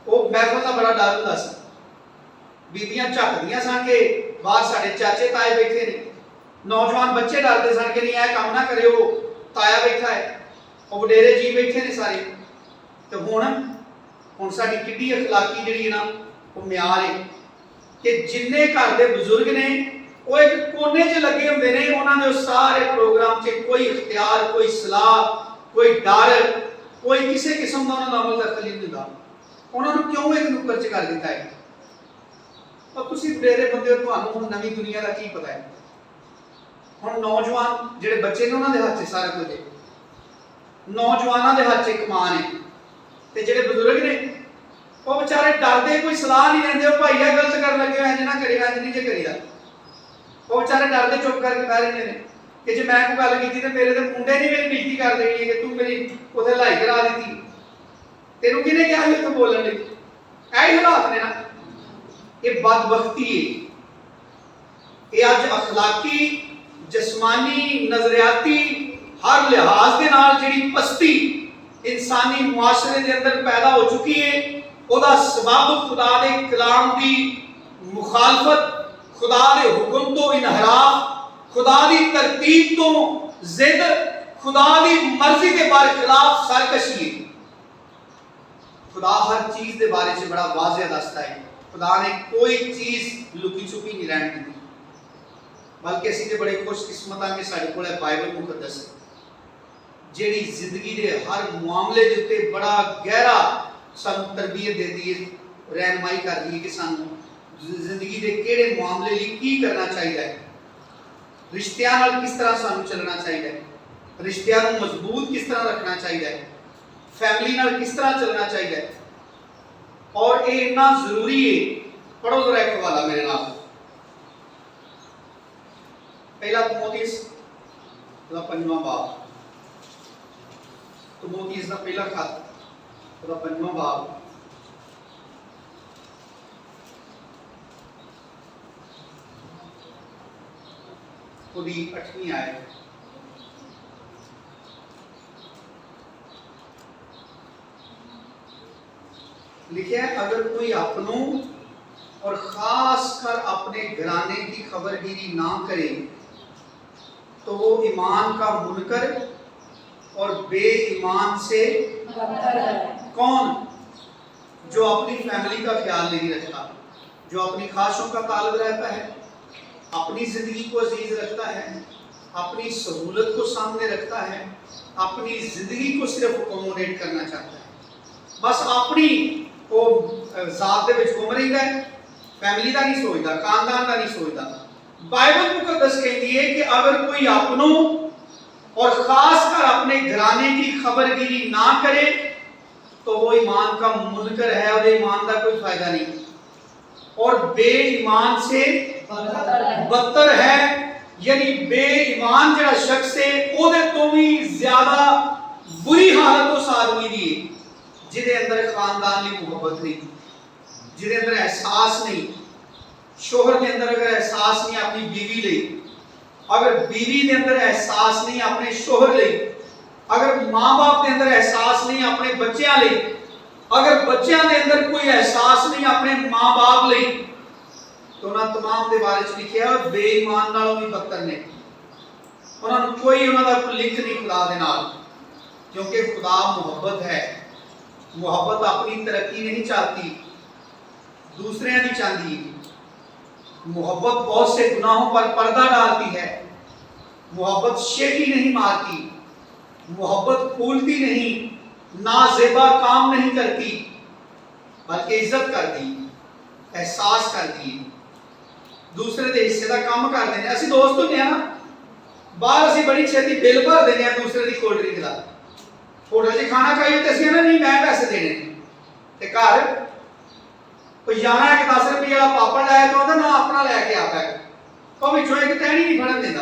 वो महफिल का बड़ा डर होंदा सी। बीबियां झकदियां सन कि बाहर साडे चाचे ताए बैठे ने, नौजवान बच्चे डरदे सन कि नहीं यह काम ना करियो ताया बैठा है। ਉਹ ਵਡੇਰੇ ਜੀ ਬੈਠੇ ਨੇ ਸਾਰੇ, ਤੇ ਹੁਣ ਸਾਡੀ ਕਿੱਡੀ ਅਖਲਾਕੀ ਜਿਹੜੀ ਹੈ ਨਾ ਉਹ ਮਿਆਰ ਹੈ ਕਿ ਜਿੰਨੇ ਘਰ ਦੇ ਬਜ਼ੁਰਗ ਨੇ ਉਹ ਇੱਕ ਕੋਨੇ 'ਚ ਲੱਗੇ ਹੁੰਦੇ ਨੇ, ਉਹਨਾਂ ਦੇ ਸਾਰੇ ਪ੍ਰੋਗਰਾਮ 'ਚ ਕੋਈ ਇਖਤਿਆਰ, ਕੋਈ ਸਲਾਹ, ਕੋਈ ਡਰ, ਕੋਈ ਕਿਸੇ ਕਿਸਮ ਦਾ ਉਹਨਾਂ ਦਾ ਅਮਲ ਦਖਲ ਨਹੀਂ ਹੁੰਦਾ। ਉਹਨਾਂ ਨੂੰ ਕਿਉਂ ਇੱਕ ਨੁੱਕਰ 'ਚ ਕਰ ਦਿੱਤਾ ਹੈ? ਪਰ ਤੁਸੀਂ ਵਡੇਰੇ ਬੰਦੇ ਹੋ, ਤੁਹਾਨੂੰ ਹੁਣ ਨਵੀਂ ਦੁਨੀਆ ਦਾ ਕੀ ਪਤਾ ਹੈ। ਹੁਣ ਨੌਜਵਾਨ ਜਿਹੜੇ ਬੱਚੇ ਨੇ ਉਹਨਾਂ ਦੇ ਹੱਥ 'ਚ ਸਾਰਾ ਕੁਝ ਹੈ, ਨੌਜਵਾਨਾਂ ਦੇ ਹੱਥ 'ਚ ਇੱਕ ਕਮਾਨ ਹੈ, ਤੇ ਜਿਹੜੇ ਬਜ਼ੁਰਗ ਨੇ ਉਹ ਵਿਚਾਰੇ ਡਰਦੇ, ਕੋਈ ਸਲਾਹ ਨਹੀਂ ਲੈਂਦੇ। ਉਹ ਭਾਈ ਇਹ ਗਲਤ ਕਰਨ ਲੱਗੇ, ਇੰਜ ਨਾ ਕਰੀਦਾ, ਇੰਜ ਨਹੀਂ ਜੇ ਕਰੀਦਾ। ਉਹ ਵਿਚਾਰੇ ਡਰਦੇ ਚੁੱਪ ਕਰਕੇ ਬਹਿ ਰਹਿੰਦੇ ਨੇ ਕਿ ਜੇ ਮੈਂ ਕੋਈ ਗੱਲ ਕੀਤੀ ਤੇ ਮੇਰੇ ਤੇ ਮੁੰਡੇ ਨਹੀਂ ਮੇਰੀ ਬੇਇੱਜ਼ਤੀ ਕਰ ਦੇਣੀ ਹੈ ਕਿ ਤੂੰ ਮੇਰੀ ਉੱਥੇ ਲੜਾਈ ਕਰਾ ਦਿੱਤੀ, ਤੈਨੂੰ ਕਿਹਨੇ ਕਿਹਾ ਸੀ ਉੱਥੇ ਬੋਲਣ ਲਈ। ਇਹ ਹਾਲਾਤ ਨੇ ਨਾ, ਇਹ ਬਦਬਖਤੀ ਹੈ। ਇਹ ਅੱਜ ਅਖਲਾਕੀ, ਜਿਸਮਾਨੀ, ਨਜ਼ਰਿਆਤੀ ਹਰ ਲਿਹਾਜ਼ ਦੇ ਨਾਲ ਜਿਹੜੀ ਪਸਤੀ इंसानी मुआशरे के अंदर पैदा हो चुकी है, ਉਹਦਾ ਸਬਬ खुदा के कलाम की मुखालफत, खुदा के हुक्म तो इनहराफ, खुदा की तरतीब तो जिद, खुदा की मर्जी के बरखिलाफ सरकशी है। खुदा हर चीज के बारे में बड़ा वाज़ेह दसता है। खुदा ने कोई चीज लुकी छुपी नहीं रहने दी, बल्कि असीं ते बड़े खुशकिस्मत हाँ कि साडे कोल बाइबल मुकद्दस है, ਜਿਹੜੀ ਜ਼ਿੰਦਗੀ ਦੇ ਹਰ ਮਾਮਲੇ ਦੇ ਉੱਤੇ ਬੜਾ ਗਹਿਰਾ ਸਾਨੂੰ ਤਰਬੀਅਤ ਦਿੰਦੀ ਹੈ, ਰਹਿਨਮਾਈ ਕਰਦੀ ਹੈ ਕਿ ਸਾਨੂੰ ਜ਼ਿੰਦਗੀ ਦੇ ਕਿਹੜੇ ਮਾਮਲੇ ਲਈ ਕੀ ਕਰਨਾ ਚਾਹੀਦਾ ਹੈ, ਰਿਸ਼ਤਿਆਂ ਨਾਲ ਕਿਸ ਤਰ੍ਹਾਂ ਸਾਨੂੰ ਚੱਲਣਾ ਚਾਹੀਦਾ ਹੈ, ਰਿਸ਼ਤਿਆਂ ਨੂੰ ਮਜ਼ਬੂਤ ਕਿਸ ਤਰ੍ਹਾਂ ਰੱਖਣਾ ਚਾਹੀਦਾ ਹੈ, ਫੈਮਿਲੀ ਨਾਲ ਕਿਸ ਤਰ੍ਹਾਂ ਚੱਲਣਾ ਚਾਹੀਦਾ ਹੈ। ਔਰ ਇਹ ਇੰਨਾ ਜ਼ਰੂਰੀ ਹੈ। ਪੜੋ ਜ਼ਰਾ ਇੱਕ ਹਵਾਲਾ ਮੇਰੇ ਨਾਲ, ਪਹਿਲਾ ਤਿਮੋਥੀਸ ਦਾ 5ਵਾਂ ਬਾਬ, ਤਿਮੋਥੀਸ ਦਾ ਪਹਿਲਾ ਖੱਤ ਉਹਦਾ 5ਵਾਂ ਬਾਬ, ਉਹਦੀ 8ਵੀਂ ਆਇਤ। लिखे है, अगर कोई अपनों और खास कर अपने घराने की खबरगिरी ना करे तो वो ईमान का मुनकर और बेईमान से कौन? जो अपनी फैमिली का ख्याल नहीं रखता, जो अपनी ख्वाहिशों का तालब रहता है, अपनी जिंदगी को अजीज रखता है, अपनी सहूलत को सामने रखता है, अपनी जिंदगी को सिर्फ अकोमोडेट करना चाहता है, बस अपनी वो जात दे विच घूम रहिंदा है, फैमिली का नहीं सोचता, खानदान का नहीं सोचता। बाइबल मुकद्दस कहती है कि अगर कोई अपनों और खास कर अपने घराने की खबरगिरी ना करे तो वो ईमान का मुनकर है, और ईमान का कोई फायदा नहीं, और बेईमान से बदतर है। यानी बेईमान जिहड़ा शख्स है ओदे तो भी ज्यादा बुरी हालत उस आदमी दी है जिहदे अंदर खानदान की मुहब्बत नहीं, जिहदे अंदर एहसास नहीं, शोहर के अंदर अगर एहसास नहीं अपनी बीवी ले, अगर बीवी के अंदर एहसास नहीं अपने शोहर ले, अगर माँ बाप के अंदर एहसास नहीं अपने बच्चों ले, अगर बच्चों के अंदर कोई एहसास नहीं अपने माँ बाप ले, तो उन्होंने तमाम के बारे में लिखा है बेईमान नालों भी बदतर ने, उन्होंने कोई उन्होंने कोई लिंक नहीं खुदा दे नाल, क्योंकि खुदा मुहब्बत है। मुहब्बत अपनी तरक्की नहीं चाहती, दूसरे नहीं चाहती। मोहब्बत बहुत से गुनाहों पर पर्दा डालती है, मोहब्बत शेखी नहीं मारती, मोहब्बत फूलती नहीं, नाजेबा काम नहीं करती, बल्कि इज्जत करती, एहसास करती, दूसरे के हिस्से का काम कर देने। असि दोस्त होंगे ना, बाहर असी बड़ी छेती बिल भर देने दूसरे की कोल्ड ड्रिंक का, होटल से खाना खाइए तो असं नहीं मैं पैसे देने, ते घर कोई जाना है कि 10 रुपये वाला पापड़ लाया तो ना अपना लैके आता है, तो पिछों एक टहनी नहीं फड़न देता,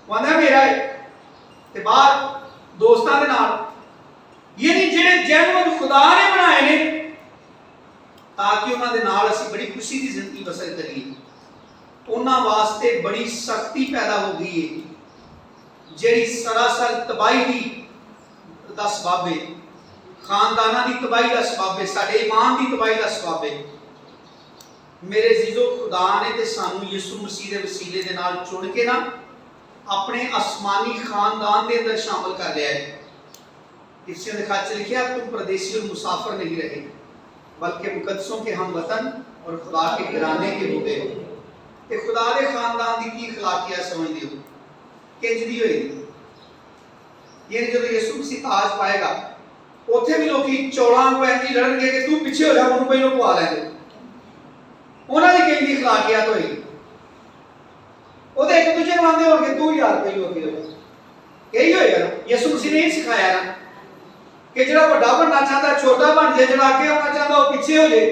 कहता मेरा है, ते बाहर दोस्तों के नाल। यानी जिहड़े जैनवन खुदा ने बनाए ने ताकि उन्होंने नाल असीं बड़ी खुशी की जिंदगी बसर करिए, उन्होंने वास्ते बड़ी सख्ती पैदा हो गई है जिहड़ी सरासर तबाही की दा सबब है, खानदाना की तबाही का सबब है, साडे ईमान की तबाही का सबब है। मेरे जीजो, खुदा ने ते सानू यीशु मसीह के वसीले दे नाल चुन के ना अपने आसमानी खानदान के अंदर शामिल कर लिया है। इफ्सियों ने खत लिखा, तुम परदेसी और मुसाफिर नहीं रहे बल्कि मुकद्दसों के हम वतन और खुदा के घराने के हो गए हो। ते खुदा दे खानदान की खिलाफिया समझते हो किंज दी होएगी। ये जो यीशु मसीह ताज पाएगा उत्थे भी लोग चौड़ां को ऐसी लड़नगे कि तू पीछे हो जा, उन्होंने पहले पवा लेंगे। उन्होंने किंज दी खिलाफियत होएगी, वो तो एक दूसरे को आंदे होंगे तू यार पहले होगी लोग यही होएगा ना। यीशु मसीह ने सिखाया ना कि जरा बड़ा बनना चाहता छोटा बन जाए, जरा आगे होना चाहता वो पीछे हो जाए।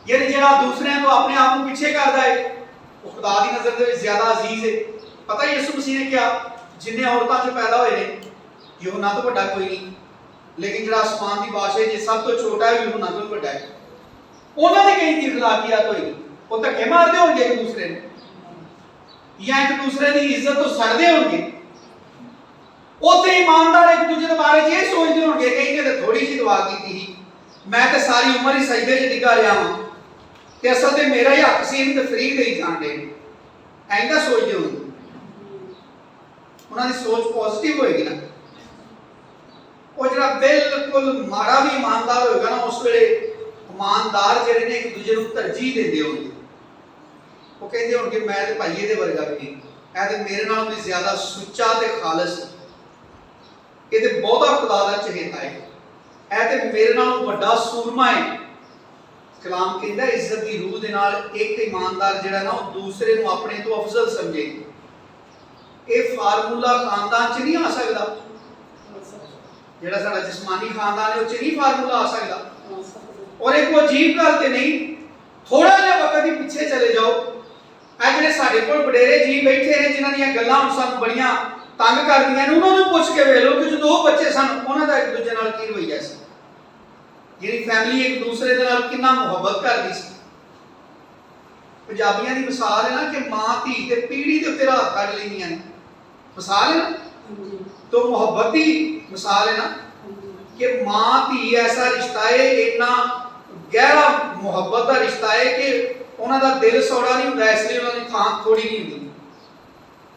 यानी जरा दूसरे को अपने आप को पीछे करता है वो खुदा की नजर से ज्यादा अजीज है। पता है यीशु मसीह ने क्या, जिन्हें औरतों से पैदा हुए ने यूहन्ना तो बड़ा कोई नहीं, लेकिन जरा आसमान की बादशाह जी सब तो छोटा है यूहन्ना तो बड़ा है। उन्होंने कहीं की खिलाफियत होगी, वो धक्के मारते होंगे एक दूसरे ने या एक दूसरे की इज्जत तो सड़ते होंगे। उथे ईमानदार एक दूसरे के बारे में ये सोचते होंगे कि इन्हें तो थोड़ी सी दुआ की थी, मैं तो सारी उम्र ही सजदे च डिगा रहा हूं ते असल ते मेरा ही हक सी, इन ते फरीक नहीं जान दे ऐंदा सोचते होंगे। उन्होंने सोच पॉजिटिव होएगी ना। और जरा बिल्कुल माड़ा भी ईमानदार होएगा ना, उस वेले ईमानदार जेडे ने एक दूसरे को तरजीह देंदे होंगे। वो कहते होंगे मैं ते भाई इहदे वर्गा भी नहीं, ऐ ते मेरे नालों भी ज्यादा सुच्चा ते खालस, ये ते बहुता खुदा दा चहेता है, ऐ ते मेरे नालों बड़ा सूरमा है। कलाम कहता है इज्जत की रूह दे नाल एक ईमानदार जेड़ा ना वो दूसरे को अपने तो अफजल समझे। ये फार्मूला खानदान च नहीं आ सकदा, जेड़ा साडा जिस्मानी खानदान है उस च नहीं फार्मूला आ सकदा। और एक वो अजीब गल ते नहीं, थोड़ा जिहा वक्त ही पीछे चले जाओ, ऐ जेड़े साडे कोल वडेरे जी बैठे ने जिन्हां दी गल्लां सानूं बड़ियां तंग करदियां ने, उन्हां नूं पुछ के वेख लो कि जो दो बच्चे सन उन्हां दा एक दूजे नाल की रवैया सी, जेड़ी फैमिली एक दूसरे दे नाल किन्ना मुहब्बत करदी सी। पंजाबियां दी मिसाल है ना कि मां धी ते पीढ़ी दे उत्ते रात कढ लैंदियां ने, मिसाल है ना। तो मुहब्बत दी मिसाल है ना कि मां धी ऐसा रिश्ता है, इतना गहरा मुहब्बत का रिश्ता है कि उन्हां दा दिल सौड़ा नहीं हुंदा, इसलिए उन्हां दी थां थोड़ी नहीं हुंदी।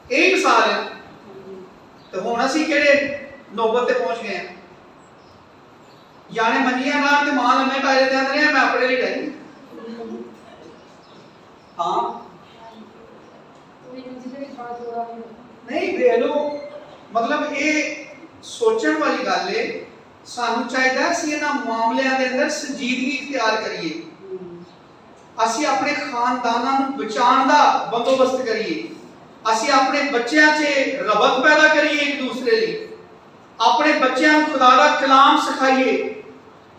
यही मिसाल है। तो हुण असीं किहड़े नौबत ते पहुंच गए हैं, जाने मनिया ना ते मां लम्मे पै जाते आंदे ने मैं अपने लिए डरी। हाँ नहीं देख लो, मतलब ये सोचण वाली गल है। सानू चाहिए असीं इन्हां मामलिਆਂ दे अंदर संजीदगी इख्तियार करिए, असीं अपने खानदानां नूं बचाउण दा बंदोबस्त करिए, असीं अपने बच्चों च रबत पैदा करिए एक दूसरे लिए, अपने बच्चों को खुदा दा कलाम सिखाइए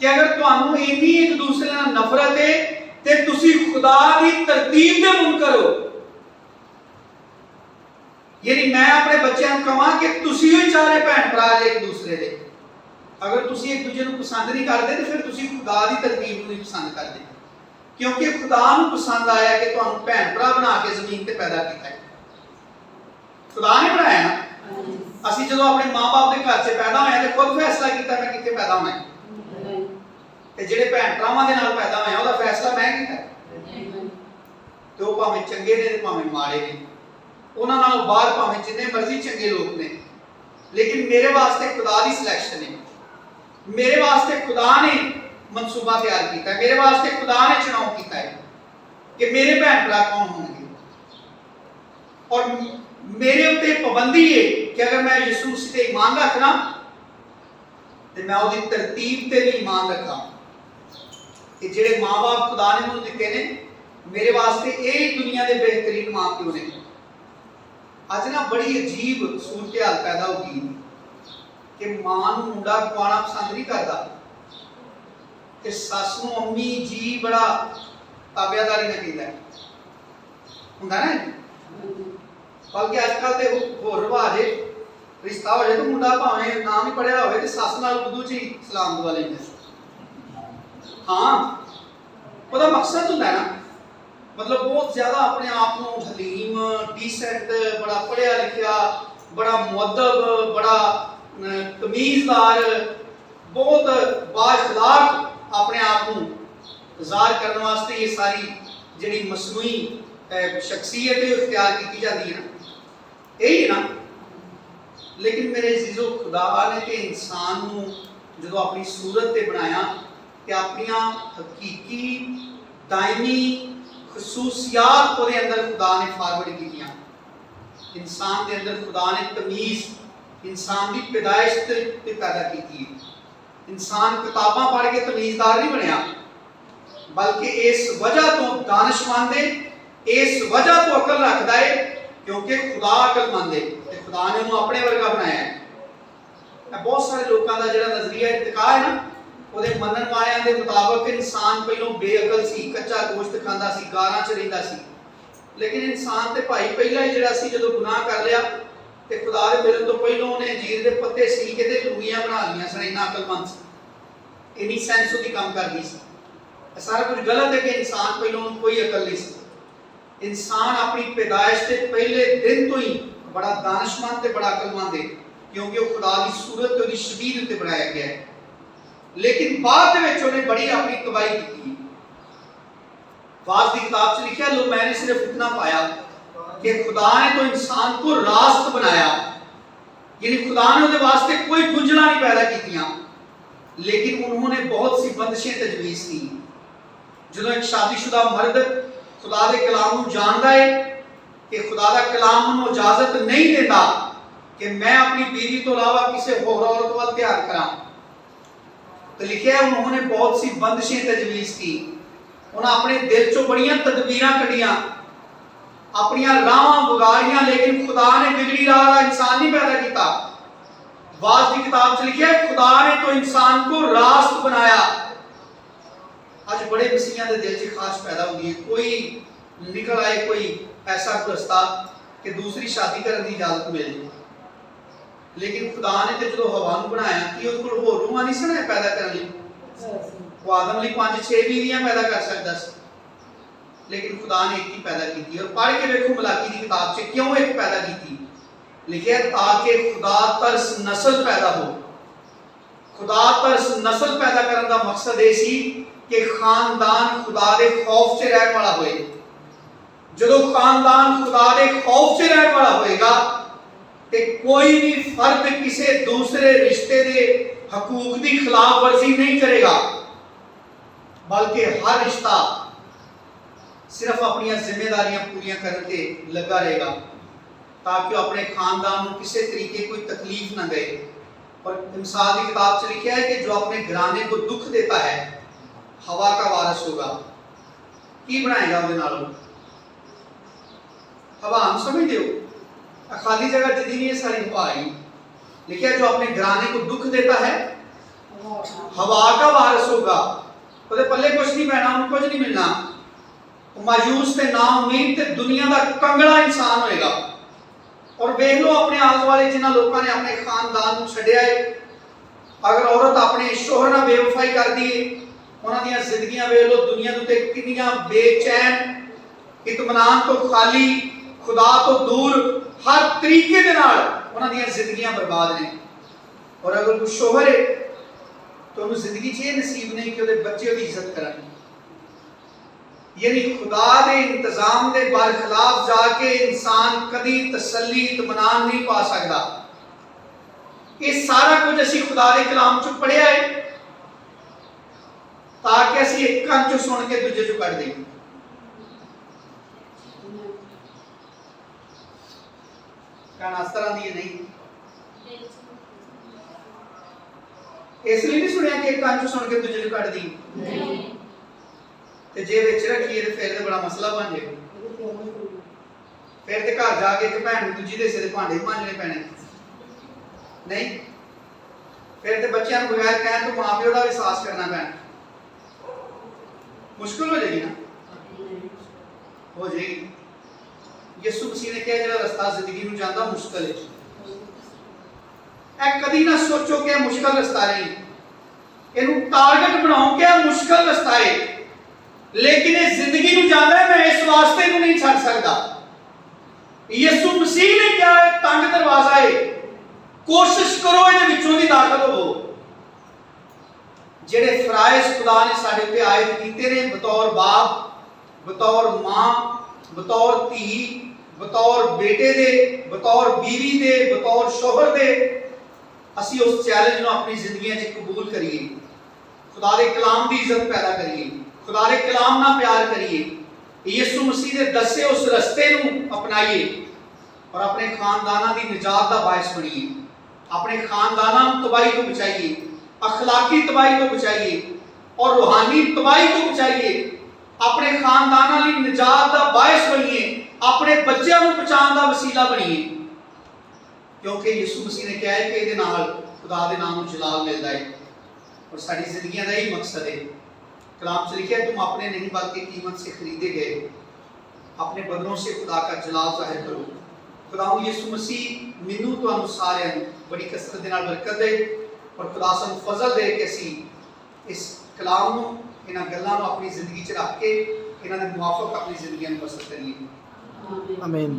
कि अगर तुहानू इन्नी एक दूसरे नाल नफरत है ते तुसी खुदा दी तरतीब दे मुनकर हो। यानी मैं अपने बच्चों को कहां कि तुसी ही चारे भैन भरा जे एक दूसरे दे, अगर तुसी एक दूसरे को पसंद नहीं करते तो फिर तुसी खुदा दी तरतीब को नहीं पसंद करते, क्योंकि खुदा नूं पसंद आया कि तुहानू भैन भरा बना के जमीन ते पैदा किया है। खुदा ने बनाया ना। असीं जदों अपने मां बाप के घर से पैदा होए ते खुद फैसला किया मैं कित्थे पैदा होना है, ते जेडे भैन भरावां दे नाल पैदा होए ओहदा फैसला मैं किया। ते ओह भावें चंगे ने ते भावें माड़े ने, उन्हां नालों बाहर भावें जिन्ने मर्जी चंगे लोग ने, लेकिन मेरे वास्ते खुदा दी सिलेक्शन है। मेरे वास्ते खुदा ने मनसूबा तैयार किया है, मेरे वास्ते खुदा ने चुनाव किया है कि मेरे भैन भरा कौन होंगे। और मेरे उत्ते पाबंदी है कि अगर मैं यीशु मसीह ते ईमान रखना तो मैं उसकी तरतीब ते भी ईमान रखा। कि जेडे मां बाप खुदा ने मैनूं दिते ने, मेरे वास्ते यही दुनिया के बेहतरीन मां प्यो ने। अज ना बड़ी अजीब सूरत हाल पैदा हो गई कि मां नूं मुंडा खवाना पसंद नहीं करता, कि सस नूं अम्मी जी बड़ा ताबियादारी नाल कहंदा है, हुंदा ना। बल्कि आजकल तो होर रिवाज है, रिश्ता हो जाए तो मुंडा भावें ना भी पढ़िया होवे ते सस नाल उर्दू च ही सलाम दुआ लैंदा। हाँ ਉਹਦਾ मकसद ਹੁੰਦਾ ना, मतलब बहुत ज्यादा अपने आप को हलीम डिसेंट, बड़ा पढ़िया लिखिया, बड़ा मुअद्दब, बड़ा तमीज़दार, बहुत बाअखलाक अपने आप को ज़ाहिर करने वास्ते ये सारी जिहड़ी मसनूई शख्सियत इख्तियार की जाती है ना, यही है ना। लेकिन मेरे अजीजो खुदा ने तो इंसान को जो अपनी सूरत से बनाया तो अपन हकीकी दायमी खसूसियात वो अंदर खुदा ने फॉरवर्ड की। इंसान के अंदर खुदा ने तमीज़ इंसान की पैदाइश पैदा की। इंसान किताबां पढ़ के तमीज़दार नहीं बनया, बल्कि इस वजह तो दानिशमंद है, इस वजह तो अकल रखता है क्योंकि खुदा अकलमंद है, खुदा ने उन्हें अपने वर्गा बनाया है। बहुत सारे लोगों का जो नजरिया इरतिका है ना, वो मनन वालियां के मुताबिक इंसान पहलों बेअकल सी, कच्चा गोश्त खाता सी, गारां च रहिंदा सी। लेकिन इंसान ते भाई पहला ही जिहड़ा सी जदों गुनाह कर लिया ते खुदा दे मिलन तो पहलों उन्हें अंजीर दे पत्ते सी के ते लूइयां बना लियां सन। इन्ना अकलमंद सी, इन्नी सेंस उसदी काम करदी सी। सारा कुछ गलत है कि इंसान पहलों कोई अकल नहीं सी। इंसान अपनी पैदाइश के पहले दिन तो ही बड़ा दानिशमंद ते बड़ा अकलमंद है क्योंकि वो खुदा की सूरत ते शबीह उत्ते बनाया गया है। लेकिन बाद में उन्हें बड़ी अपनी तबाही की। वाज की किताब से लिखा, लो मैंने सिर्फ इतना पाया कि खुदा ने तो इंसान को रास्त बनाया, यानी खुदा ने उसके वास्ते कोई गुंजना नहीं पैदा की, लेकिन उन्होंने बहुत सी बंदिशें तजवीज़ की। जो एक शादीशुदा मर्द खुदा के कलाम को जानता है कि खुदा का कलाम उन्हें इजाजत नहीं देता कि मैं अपनी बीवी तो अलावा किसी होर औरत वाल ध्यान करा, तो लिखा है उन्होंने बहुत सी बंदिशें तजवीज़ की। उन्हें अपने दिल चो बड़ियां तदबीरां कढ़ियां, अपनियां राहां बिगाड़ियां, लेकिन खुदा ने बिगड़ी राह का इंसान नहीं पैदा किया। वाज की किताब से लिखा है खुदा ने तो इंसान को रास्त बनाया। आज बड़े मसीहियां दे दिल च खास पैदा होती है, कोई निकल आए कोई ऐसा रास्ता कि दूसरी शादी करने की इजाजत मिल जाए। लेकिन खुदा ने तो जो हवा बनाया कि उसको होर रूहां नहीं सन पैदा करने लई, वो आदम लई 5-6 बीवियां पैदा कर सकता सी, लेकिन खुदा ने एक ही पैदा की। और पढ़ के देखो मलाकी की किताब से क्यों एक पैदा की, लिखे ताकि खुदा तरस नस्ल पैदा हो। खुदा तरस नस्ल पैदा करने का मकसद ये सी कि खानदान खुदा के खौफ से रहने वाला होए। जो खानदान खुदा के खौफ से रहने वाला होएगा ते कोई भी फर्द किसी दूसरे रिश्ते के हकूक की खिलाफ वर्जी नहीं करेगा, बल्कि हर रिश्ता सिर्फ अपनी जिम्मेदारियां पूरी करने लगा रहेगा ताकि वो अपने खानदान को किसी तरीके कोई तकलीफ न दे। और मिसाल की किताब से लिखा है कि जो अपने घराने को दुख देता है हवा का वारिस होगा। की बनाएगा उसके नालों हवा, हम समझ दो खाली जगह जितनी नहीं है सारी हवा आई। लिखा है जो अपने घराने को दुख देता है हवा का वारिस होगा। तो पल्ले कुछ नहीं पैना, उन्हें कुछ नहीं मिलना। मायूस ते ना उम्मीद ते दुनिया का कंगला इंसान होएगा। और वेख लो अपने आले वाले जिन्होंने लोगों ने अपने खानदान को छड्या है, अगर औरत अपने शोहर नाल बेवफाई कर दी है, उन्होंने जिंदगियां वेख लो दुनिया के कितनियां बेचैन, इत्मीनान तो खाली, खुदा तो दूर, हर तरीके दे नाल उन्होंने जिंदगियां बर्बाद ने। और अगर कोई शोहर है तो उन्हें जिंदगी च यह नसीब नहीं कि उसके बच्चे उसकी इज्जत करें। यानी खुदा के इंतजाम के बरखिलाफ जाके इंसान कभी तसल्ली इत्मीनान नहीं पा सकता। ये सारा कुछ असी खुदा के कलाम चो पढ़िया है ताकि असी एक कान चो सुन के दूजे चो कट दें। कहना इस तरह दी नहीं, इसलिए नहीं सुनिया कि एक कान चो सुन के दूजे चो कट दी, जे विच रखिए तो फिर बड़ा मसला बन जाए। फिर तो घर जाके एक भैन दूजी दे सिर भांडे मांजने पैने नहीं, फिर तो बच्चों को बगैर कहने तो मां प्यो का एहसास करना पैना। मुश्किल हो जाएगी ना, हो जाएगी। यीशु मसीह ने कहा जो रास्ता जिंदगी में जाता मुश्किल है, कभी ना सोचो कि मुश्किल रास्ता नहीं, इनू टारगेट बनाओ कि मुश्किल रास्ता है, लेकिन ये जिंदगी में जाना है, मैं इस वास्ते को नहीं छड़ सकता। यीशु मसीह ने क्या है तंग दरवाजा है, कोशिश करो ये विचों दी दाखल हो। जेड़े फराइज खुदा ने साडे ते आयत कीते ने बतौर बाप, बतौर मां, बतौर धी, ਬਤੌਰ ਬੇਟੇ ਦੇ, ਬਤੌਰ ਬੀਵੀ ਦੇ, ਬਤੌਰ ਸ਼ੋਹਰ ਦੇ ਅਸੀਂ ਉਸ ਚੈਲੰਜ ਨੂੰ ਆਪਣੀ ਜ਼ਿੰਦਗੀਆਂ 'ਚ ਕਬੂਲ ਕਰੀਏ। ਖੁਦਾ ਦੇ ਕਲਾਮ ਦੀ ਇੱਜ਼ਤ ਪੈਦਾ ਕਰੀਏ, ਖੁਦਾ ਦੇ ਕਲਾਮ ਨਾਲ ਪਿਆਰ ਕਰੀਏ, ਯਿਸੂ ਮਸੀਹ ਦੇ ਦੱਸੇ ਉਸ ਰਸਤੇ ਨੂੰ ਅਪਣਾਈਏ ਔਰ ਆਪਣੇ ਖਾਨਦਾਨਾਂ ਦੀ ਨਿਜਾਤ ਦਾ ਬਾਇਸ ਬਣੀਏ। ਆਪਣੇ ਖਾਨਦਾਨਾਂ ਨੂੰ ਤਬਾਹੀ ਤੋਂ ਬਚਾਈਏ, ਅਖਲਾਕੀ ਤਬਾਹੀ ਤੋਂ ਬਚਾਈਏ ਔਰ रूहानी तबाही तो बचाइए। अपने खानदाना ਲਈ निजात ਦਾ बायस बनिए, अपने बच्चों ਨੂੰ बचाने ਦਾ वसीला बनिए, क्योंकि यीशु मसीह ने कहा है कि ਇਹਦੇ ਨਾਲ खुदा ਦੇ नाम ਨੂੰ जलाल मिलता है और साड़ी जिंदगियां का यही मकसद है। कलाम से लिखा है तुम अपने नहीं बल्कि कीमत से खरीदे गए, अपने बदनों से खुदा का जलाल जाहिर करो। खुदा यीशु मसीह मैनू तुहानू सारिਆਂ ਨੂੰ बड़ी कसरत ਦੇ ਨਾਲ बरकत दे और खुदा ਸਾਨੂੰ फजल दे कि ਅਸੀਂ इस कलाम ਨੂੰ ਇਹਨਾਂ ਗੱਲਾਂ ਨੂੰ ਆਪਣੀ ਜ਼ਿੰਦਗੀ 'ਚ ਰੱਖ ਕੇ ਇਹਨਾਂ ਦੇ ਮੁਆਫਕ ਆਪਣੀ ਜ਼ਿੰਦਗੀਆਂ ਨੂੰ ਬਸਰ ਕਰੀਏ। ਆਮੀਨ। आमीन।